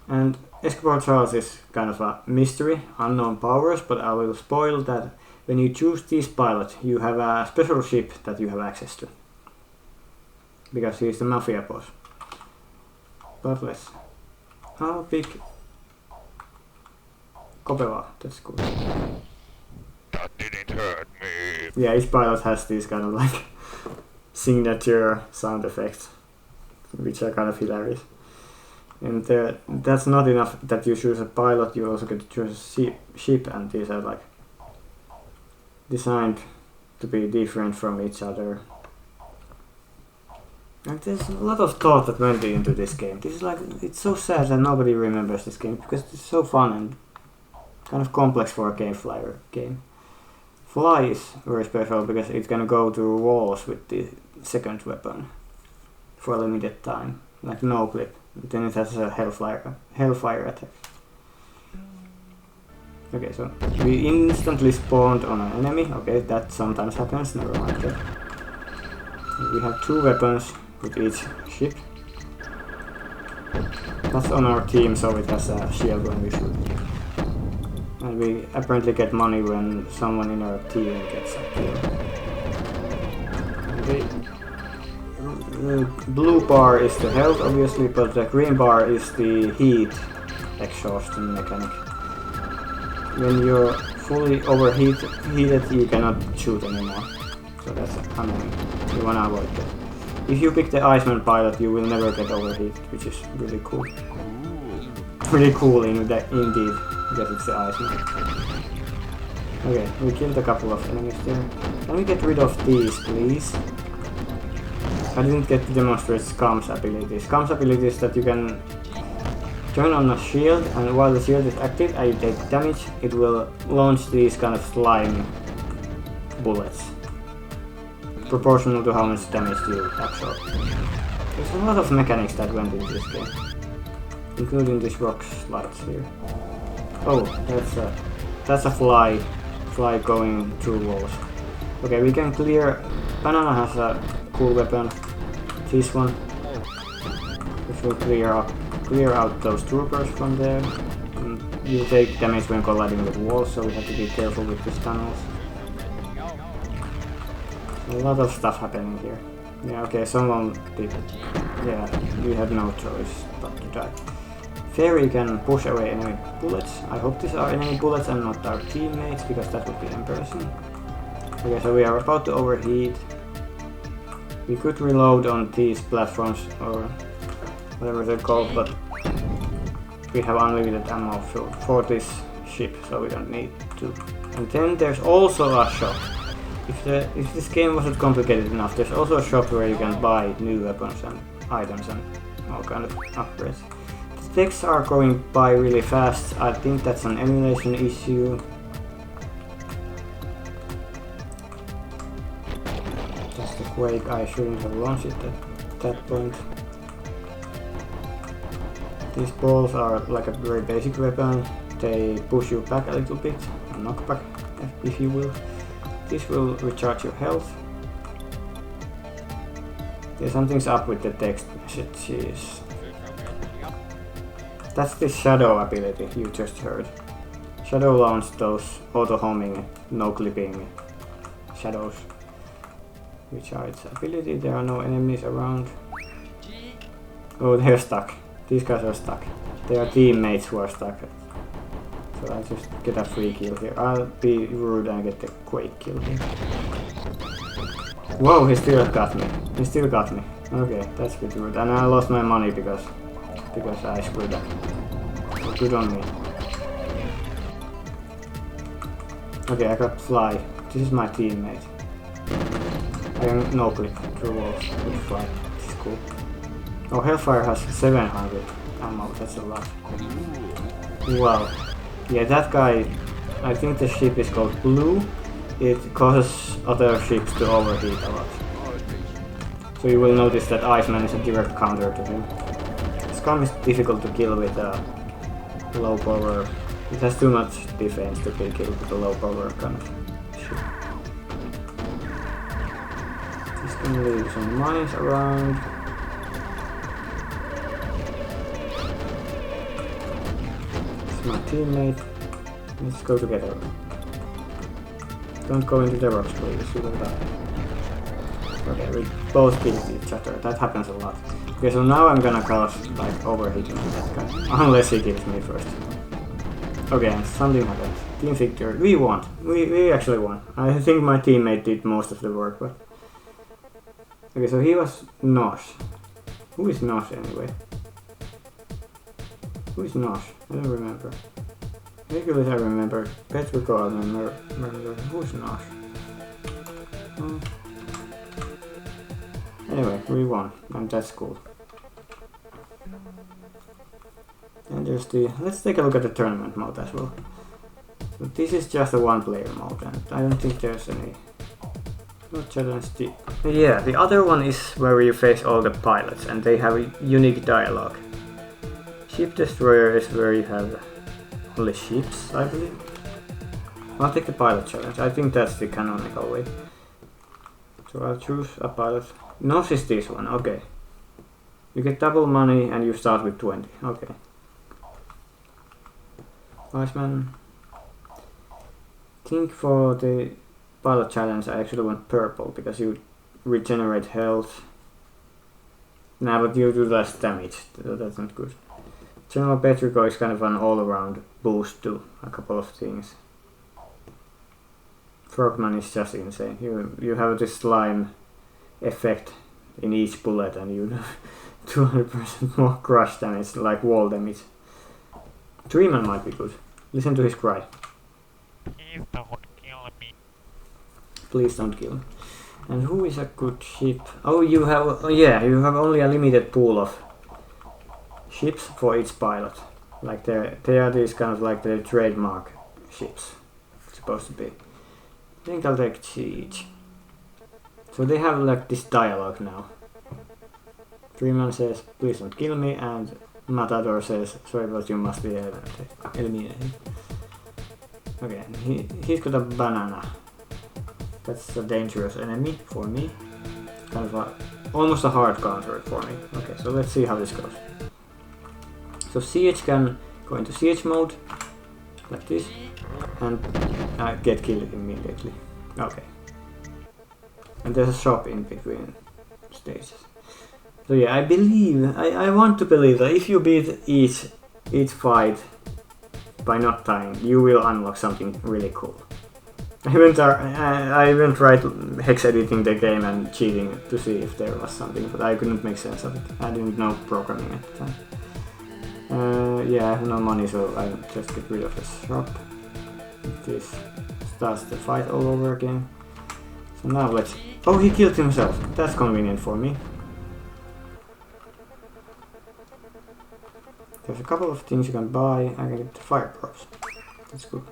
and Escobar Charles is kind of a mystery, unknown powers, but I will spoil that when you choose this pilot, you have a special ship that you have access to. Because he's the mafia boss. But let's... I'll pick... Kopeva, that's cool. That didn't hurt me. Yeah, each pilot has these kind of like signature sound effects, which are kind of hilarious. And that's not enough that you choose a pilot, you also get to choose a ship, and these are like designed to be different from each other. And there's a lot of thought that went into this game. This is like, it's so sad that nobody remembers this game because it's so fun and kind of complex for a game flyer game. Fly is very special because it's gonna go through walls with the second weapon for a limited time, like no clip. Then it has a hellfire attack. Okay, so we instantly spawned on an enemy. Okay, that sometimes happens, never mind that. We have 2 weapons with each ship. That's on our team, so it has a shield when we shoot. And we apparently get money when someone in our team gets a kill. Okay. The blue bar is the health, obviously, but the green bar is the heat exhaustion mechanic. When you're fully overheated, you cannot shoot anymore. So that's annoying. You wanna avoid that. If you pick the Iceman pilot, you will never get overheated, which is really cool. Really cool indeed, because it's the Iceman. Okay, we killed a couple of enemies there. Can we get rid of these, please? I didn't get to demonstrate Scum's ability. Scum's ability is that you can turn on a shield, and while the shield is active and you take damage, it will launch these kind of slime bullets, proportional to how much damage you absorb. There's a lot of mechanics that went into this game, including these rock slides here. Oh, that's a fly going through walls. Okay, we can clear. Banana has a cool weapon, this one, which will clear out those troopers from there. And you take damage when colliding with walls, so we have to be careful with these tunnels. A lot of stuff happening here. Yeah, okay, someone did. Yeah, we had no choice but to die. Fairy can push away enemy bullets. I hope these are enemy bullets and not our teammates, because that would be embarrassing. Okay, so we are about to overheat. We could reload on these platforms, or whatever they're called, but we have unlimited ammo for this ship, so we don't need to. And then there's also a shop. If this game wasn't complicated enough, there's also a shop where you can buy new weapons and items and all kind of upgrades. The texts are going by really fast. I think that's an emulation issue. That's the Quake. I shouldn't have launched it at that point. These balls are like a very basic weapon. They push you back a little bit, a knockback, if you will. This will recharge your health. Yeah, something's up with the text messages. That's the shadow ability you just heard. Shadow launched those auto-homing, no-clipping shadows, which are its ability. There are no enemies around. Oh, they're stuck. These guys are stuck. They are teammates who are stuck. So I just get a free kill here. I'll be rude and get the Quake kill here. Whoa, he still got me. He still got me. Okay, that's pretty rude. And I lost my money because I screwed up. So good on me. Okay, I got fly. This is my teammate. I can no click through walls with fly. This is cool. Oh, Hellfire has 700 ammo, that's a lot. Wow. Yeah, that guy, I think the ship is called Blue. It causes other ships to overheat a lot. So you will notice that Iceman is a direct counter to him. Scum is difficult to kill with a low power. It has too much defense to be killed with a low power kind of ship. Just gonna leave some mines around. It's my teammate. Let's go together. Don't go into the rocks, please. You will die. Okay, we both kill each other. That happens a lot. Okay, so now I'm gonna cause like overheating to that guy. Unless he kills me first. Okay, and something happened. Team victory. We won. We actually won. I think my teammate did most of the work, but... Okay, so he was Nosh. Who is Nosh anyway? Who is Nosh? I don't remember. Regulars I remember. Petrico I remember. Who's Nosh? Anyway, we won, and that's cool. And there's the... Let's take a look at the tournament mode as well. So this is just a one-player mode, and I don't think there's any... No challenge. Yeah, the other one is where you face all the pilots, and they have a unique dialogue. Ship Destroyer is where you have only ships, I believe. I'll take the pilot challenge. I think that's the canonical way. So I'll choose a pilot. Nosh is this one, okay. You get double money and you start with 20, okay. Iceman. I think for the pilot challenge I actually want purple because you regenerate health. Nah, but you do less damage, so that's not good. General Petrico is kind of an all-around boost to a couple of things. Frogman is just insane. You have this slime effect in each bullet and you do 200% more crush damage, like wall damage. Treeman might be good. Listen to his cry. Please don't kill me. Please don't kill him. And who is a good ship? Oh, you have... yeah, you have only a limited pool of ships for each pilot. Like they are these kind of like the trademark ships. Supposed to be. I think I'll take Siege. So they have like this dialogue now. Freeman says, please don't kill me, and Matador says, sorry but you must be eliminated. Okay, he's got a banana. That's a dangerous enemy for me. Kind of almost a hard counter for me. Okay, so let's see how this goes. So Siege can go into Siege mode, like this, and get killed immediately. Okay. And there's a shop in between stages. So yeah, I believe, I want to believe that if you beat each fight by not dying, you will unlock something really cool. I even tried hex editing the game and cheating to see if there was something, but I couldn't make sense of it. I didn't know programming at the time. Yeah, I have no money, so I just get rid of the shop. This starts the fight all over again. So now let's... Oh, he killed himself. That's convenient for me. There's a couple of things you can buy. I can get the fire props. That's good.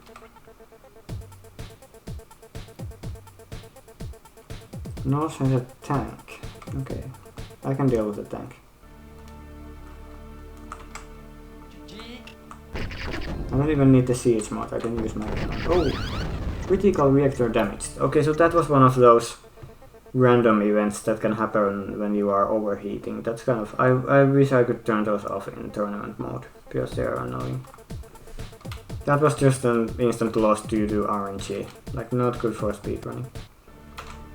North has a tank. Okay. I can deal with the tank. I don't even need the siege mod. I can use my... Oh! Critical reactor damaged. Okay, so that was one of those random events that can happen when you are overheating. That's kind of... I wish I could turn those off in tournament mode, because they are annoying. That was just an instant loss due to RNG. Like, not good for speedrunning.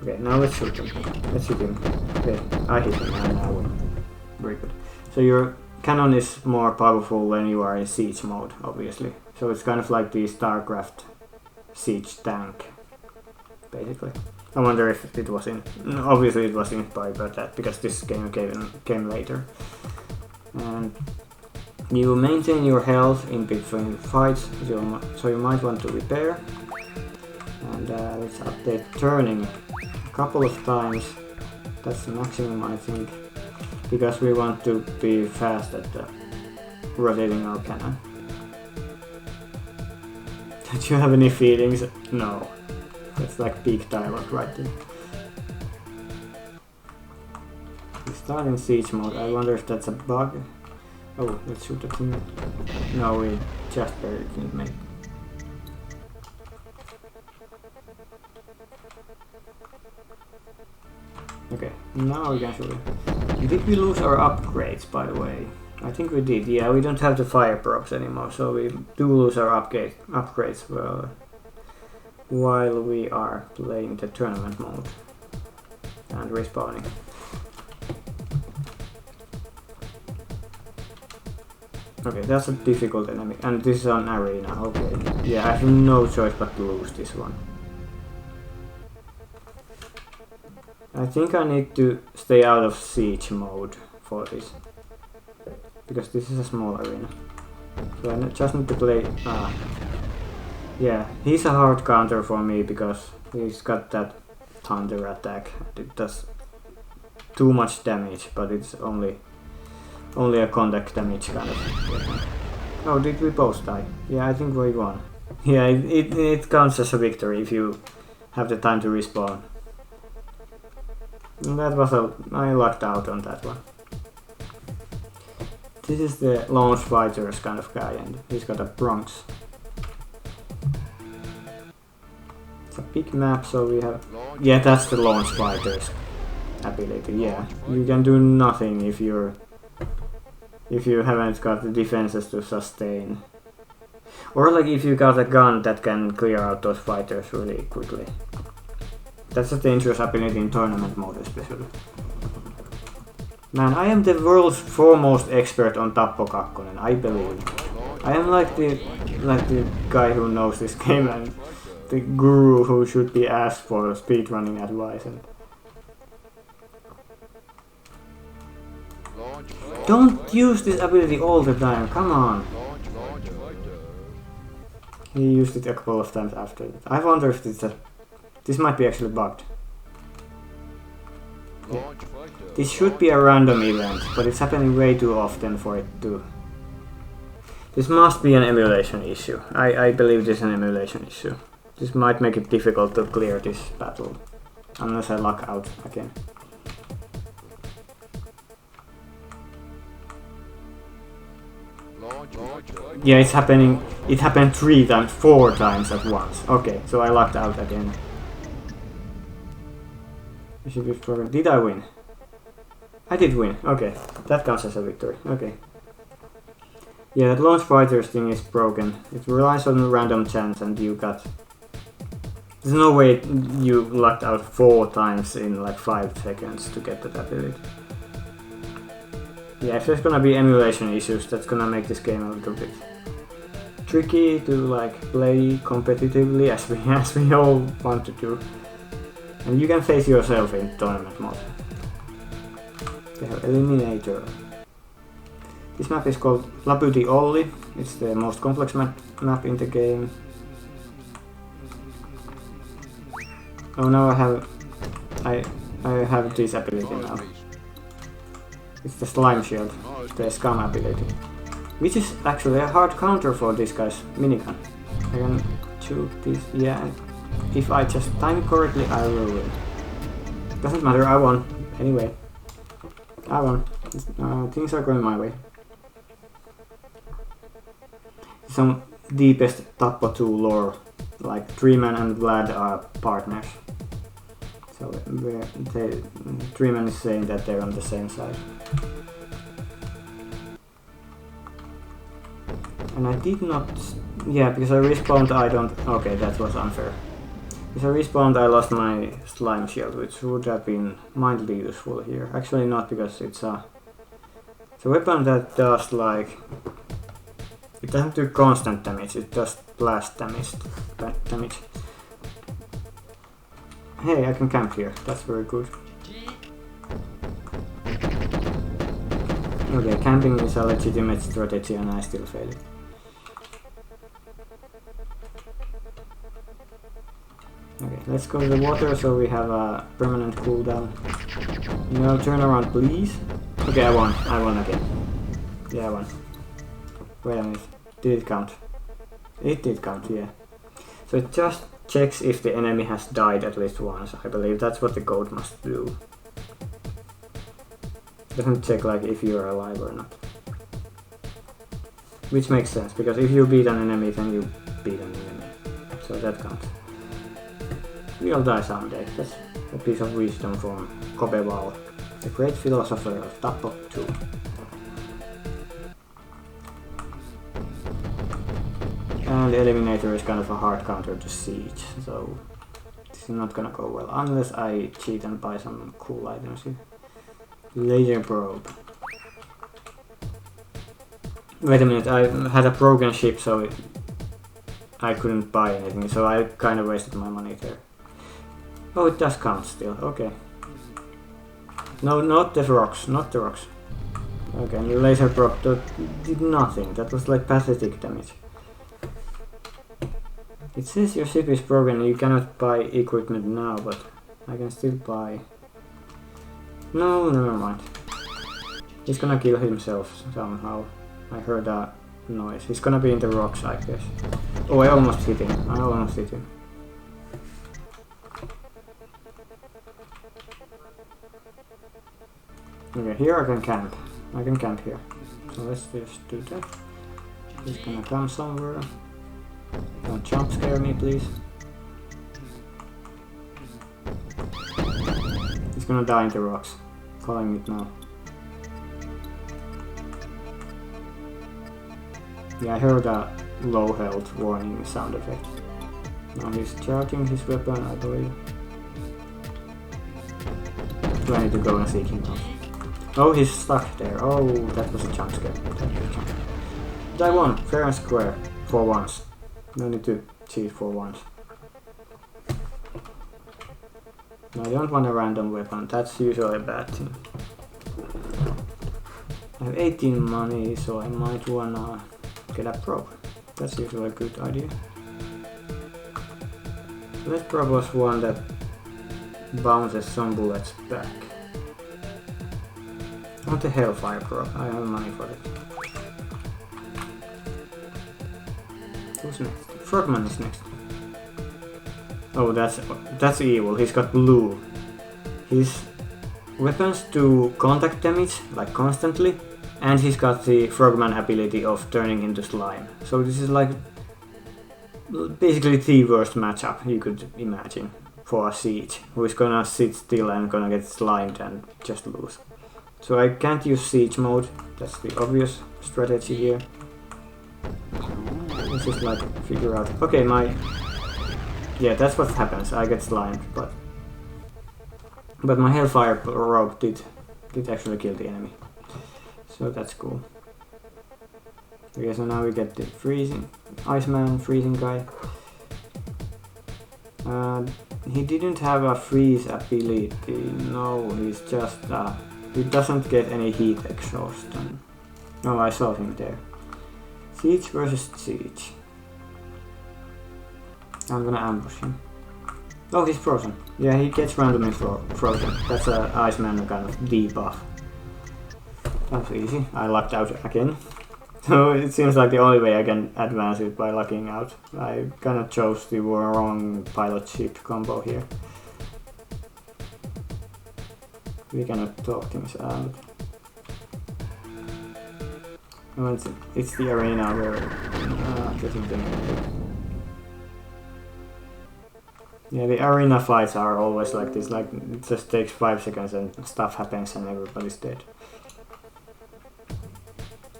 Okay, now let's shoot him. Let's shoot him. Okay, I hit him and I win. Very good. So your cannon is more powerful when you are in siege mode, obviously. So it's kind of like the StarCraft siege tank, basically. I wonder if it was in... Obviously it was inspired by that, because this game came later. And you maintain your health in between fights, so you might want to repair. And let's update turning a couple of times. That's the maximum, I think, because we want to be fast at rotating our cannon. Don't you have any feelings? No. That's like peak dialogue right there. We start in siege mode. I wonder if that's a bug. Oh, let's shoot the thing. No, we just barely didn't make. Okay, now we can shoot it. Did we lose our upgrades, by the way? I think we did. Yeah, we don't have the fire probes anymore, so we do lose our upgrades while we are playing the tournament mode and respawning. Okay, that's a difficult enemy, and this is an arena. Okay, yeah, I have no choice but to lose this one. I think I need to stay out of siege mode for this, because this is a small arena. So I just need to play. Yeah, he's a hard counter for me because he's got that thunder attack. It does too much damage, but it's only a contact damage kind of. Oh, did we both die? Yeah, I think we won. Yeah, it counts as a victory if you have the time to respawn. And that was I lucked out on that one. This is the launch fighters kind of guy, and he's got a Bronx. It's a big map, so we have. Yeah, that's the launch fighters ability. Yeah, you can do nothing if you haven't got the defenses to sustain. Or like if you got a gun that can clear out those fighters really quickly. That's a dangerous ability in tournament mode especially. Man, I am the world's foremost expert on Tappo 2, I believe. I am like the guy who knows this game and the guru who should be asked for speedrunning advice. And don't use this ability all the time, come on. He used it a couple of times after it. I wonder if this might be actually bugged. Yeah. This should be a random event, but it's happening way too often for it to. This must be an emulation issue. I believe this is an emulation issue. This might make it difficult to clear this battle, unless I luck out again. Yeah, it's happening. It happened 4 times at once. Okay, so I lucked out again. Did I win? I did win. Okay, that counts as a victory. Okay. Yeah, that launch fighters thing is broken. It relies on a random chance, and you got. There's no way you lucked out 4 times in like 5 seconds to get that ability. Yeah, if there's gonna be emulation issues, that's gonna make this game a little bit tricky to like play competitively as we all want to do. And you can face yourself in tournament mode. They have Eliminator. This map is called Laputi Olli. It's the most complex map in the game. Oh, now I have this ability now. It's the slime shield, the scum ability, which is actually a hard counter for this guy's minigun. I can shoot this. Yeah, if I just time it correctly, I will win. Doesn't matter, I won. Anyway, I won. Things are going my way. Some deepest Tappo 2 lore, like Treeman and Vlad are partners. So Treeman is saying that they're on the same side. And I did not. Yeah, because I respawned, I don't. Okay, that was unfair. Because I respawned, I lost my slime shield, which would have been mildly useful here. Actually, not, because it's a weapon that does like. It doesn't do constant damage, it does blast damage. Hey, I can camp here, that's very good. Okay, camping is a legitimate strategy and I still fail it. Okay, let's go to the water so we have a permanent cooldown. No, turn around please. Okay, I won again. Yeah, I won. Wait a minute, did it count? It did count, yeah. So it just checks if the enemy has died at least once. I believe that's what the code must do. Doesn't check like if you're alive or not. Which makes sense, because if you beat an enemy, then you beat an enemy. So that counts. We'll die someday. That's a piece of wisdom from Kobeval, the great philosopher of Tapo 2. And the Eliminator is kind of a hard counter to Siege, so this is not gonna go well unless I cheat and buy some cool items here. Laser probe. Wait a minute, I had a broken ship, so I couldn't buy anything, so I kind of wasted my money there. Oh, it does count still, okay. No, not the rocks, not the rocks. Okay, and the laser probe did nothing, that was like pathetic damage. It says your ship is broken and you cannot buy equipment now, but I can still buy... No, never mind. He's gonna kill himself somehow. I heard a noise. He's gonna be in the rocks, I guess. Oh, I almost hit him. Okay, here I can camp. I can camp here. So let's just do that. He's gonna come somewhere. Don't jump scare me, please. He's gonna die in the rocks. Calling it now. Yeah, I heard a low health warning sound effect. Now he's charging his weapon, I believe. Do I need to go and seek him out? Oh, he's stuck there. Oh, that was a jump scare. But I won, fair and square, for once. No need to cheat for once. I don't want a random weapon, that's usually a bad thing. I have 18 money, so I might wanna get a probe. That's usually a good idea. That probe was one that bounces some bullets back. I want the Hellfire probe, I have money for it. Who's next? Frogman is next. Oh, that's evil. He's got blue. His weapons do contact damage, like constantly, and he's got the Frogman ability of turning into slime. So this is like basically the worst matchup you could imagine for a Siege, who is gonna sit still and gonna get slimed and just lose. So I can't use Siege mode. That's the obvious strategy here. Let's just like figure out. Okay, yeah, that's what happens. I get slimed, but my Hellfire rope did actually kill the enemy. So that's cool. Okay, so now we get the freezing Iceman, freezing guy. He didn't have a freeze ability. No, he's just he doesn't get any heat exhaustion. No, I saw him there. Siege versus Siege. I'm gonna ambush him. Oh, he's frozen. Yeah, he gets randomly frozen. That's an Iceman kind of debuff. That's easy. I lucked out again. So it seems like the only way I can advance it by lucking out. I kinda chose the wrong pilot ship combo here. We cannot talk things out. Oh, it's the arena where getting them. Yeah, the arena fights are always like this, like it just takes 5 seconds and stuff happens and everybody's dead.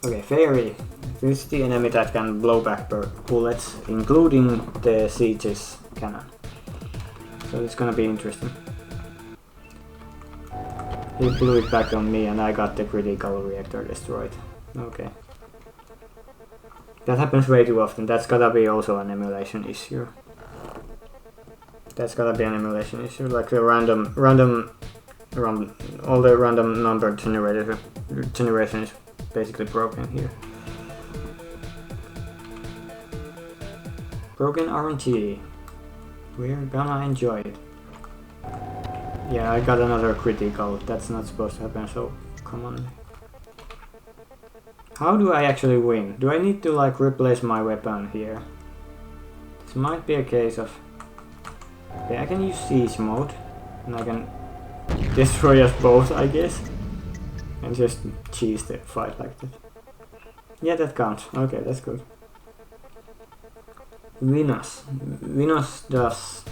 Okay, Fairy. This is the enemy that can blow back bullets, including the Siege's cannon. So it's gonna be interesting. He blew it back on me and I got the critical reactor destroyed. Okay. That happens way too often. That's gotta be also an emulation issue. That's gotta be an emulation issue. Like the all the random number generation is basically broken here. Broken RNG. We're gonna enjoy it. Yeah, I got another critical. That's not supposed to happen, so come on. How do I actually win? Do I need to like replace my weapon here? This might be a case of... Okay, I can use siege mode. And I can destroy us both, I guess. And just cheese the fight like that. Yeah, that counts. Okay, that's good. Venus. Venus does...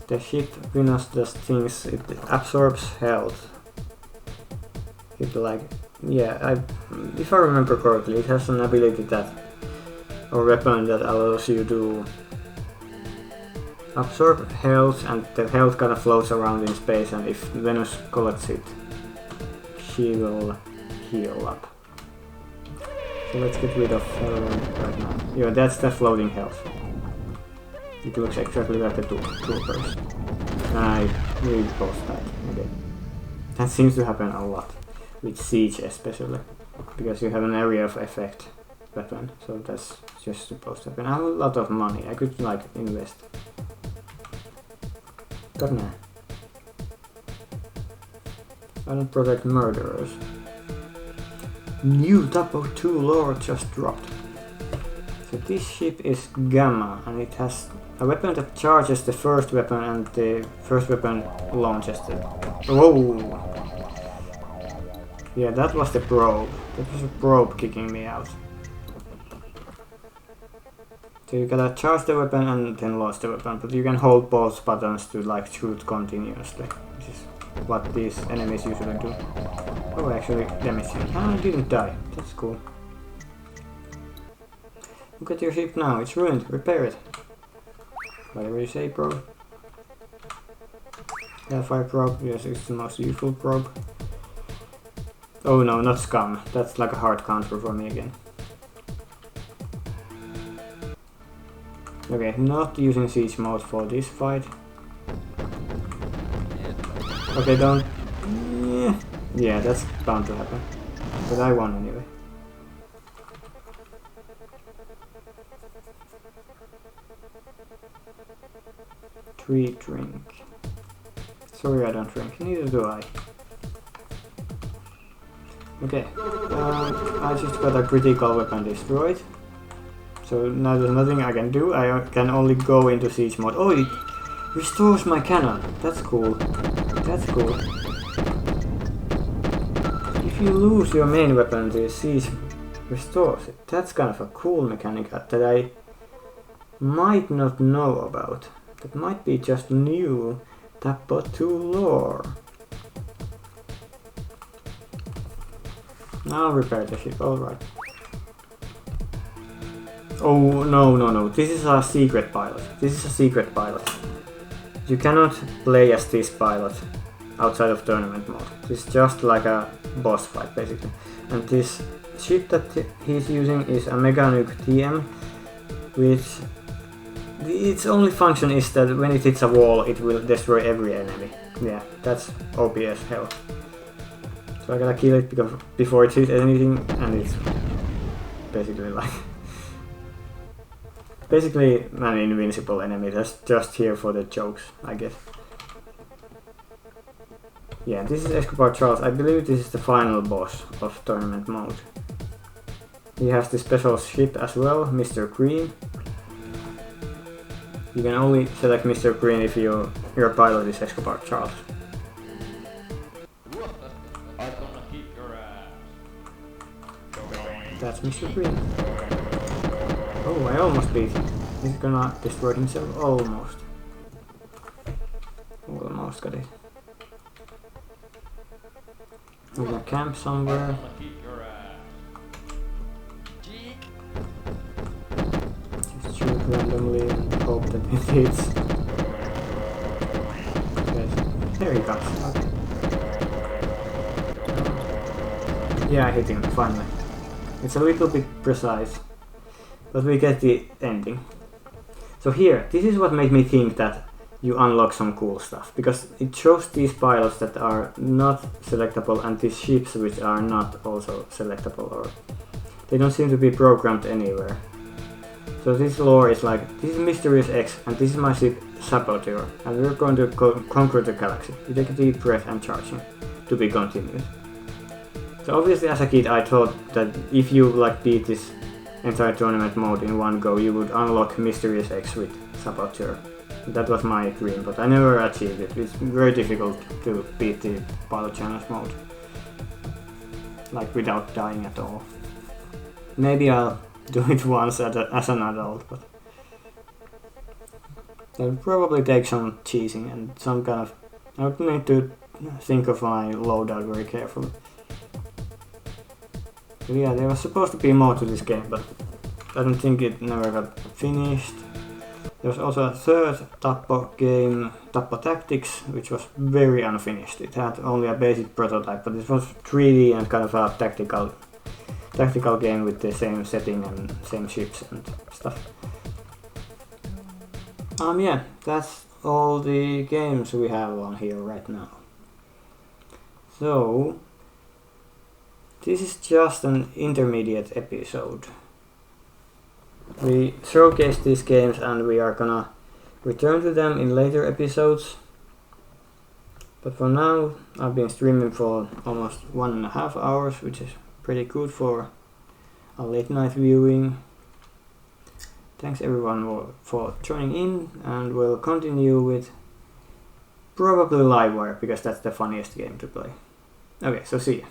The ship Venus does things, it absorbs health. It like... Yeah, if I remember correctly, it has an ability that... or weapon that allows you to... absorb health, and the health kind of floats around in space, and if Venus collects it, she will heal up. So let's get rid of her right now. Yeah, that's the floating health. It looks exactly like the troopers. I really post that. Okay. That seems to happen a lot. With siege especially. Because you have an area of effect weapon. So that's just supposed to happen. I have a lot of money. I could like invest. But nah. I don't protect murderers. New Typo 2 lore just dropped. So this ship is Gamma, and it has a weapon that charges the first weapon, and the first weapon launches it. Whoa! Yeah, that was the probe. That was a probe kicking me out. So you gotta charge the weapon and then launch the weapon, but you can hold both buttons to like shoot continuously. This is what these enemies usually do. Oh, actually damaged him. Ah, I didn't die. That's cool. Look at your ship now, it's ruined. Repair it. Whatever you say, probe. Hellfire probe, yes, it's the most useful probe. Oh no, not scum. That's like a hard counter for me again. Okay, not using siege mode for this fight. Okay, don't... Yeah, that's bound to happen. But I won anyway. Drink. Sorry, I don't drink. Neither do I. Okay. I just got a critical weapon destroyed. So now there's nothing I can do. I can only go into siege mode. Oh, it restores my cannon. That's cool. That's cool. If you lose your main weapon, the siege restores it. That's kind of a cool mechanic that I might not know about. That might be just new Typo 2 lore. I'll repair the ship, alright. Oh, no. This is a secret pilot. This is a secret pilot. You cannot play as this pilot outside of tournament mode. It's just like a boss fight, basically. And this ship that he's using is a Mega Nuke TM, which its only function is that when it hits a wall, it will destroy every enemy. Yeah, that's OP as hell. So I gotta kill it before it hits anything, and it's basically like... basically an invincible enemy that's just here for the jokes, I guess. Yeah, this is Escobar Charles. I believe this is the final boss of tournament mode. He has the special ship as well, Mr. Green. You can only select Mr. Green if your pilot is Escobar Charles. I'm gonna kick your ass. That's Mr. Green. Oh, I almost beat him. He's gonna destroy himself. Almost. Almost got it. We're gonna camp somewhere. Just shoot randomly and hope that it hits. Yes. There he comes. Okay. Yeah, I hit him, finally. It's a little bit precise, but we get the ending. So here, this is what made me think that you unlock some cool stuff, because it shows these pilots that are not selectable and these ships which are not also selectable, or they don't seem to be programmed anywhere. So this lore is like, this is Mysterious X and this is my ship Saboteur and we're going to conquer the galaxy. You take a deep breath and charge him. To be continued. So obviously as a kid I thought that if you like beat this entire tournament mode in one go you would unlock Mysterious X with Saboteur. That was my dream, but I never achieved it. It's very difficult to beat the Battle Challenge mode. Like without dying at all. Maybe I'll do it once as an adult, but that'll probably take some cheesing and some kind of... I would need to think of my loadout very carefully. But yeah, there was supposed to be more to this game, but I don't think it never got finished. There was also a third Tappo game, Tappo Tactics, which was very unfinished. It had only a basic prototype, but it was 3D and kind of a tactical game with the same setting and same ships and stuff. Yeah, that's all the games we have on here right now. So, this is just an intermediate episode. We showcased these games and we are gonna return to them in later episodes. But for now, I've been streaming for almost 1.5 hours, which is pretty good for a late night viewing. Thanks everyone for joining in, and we'll continue with probably Livewire because that's the funniest game to play. Okay, so see ya.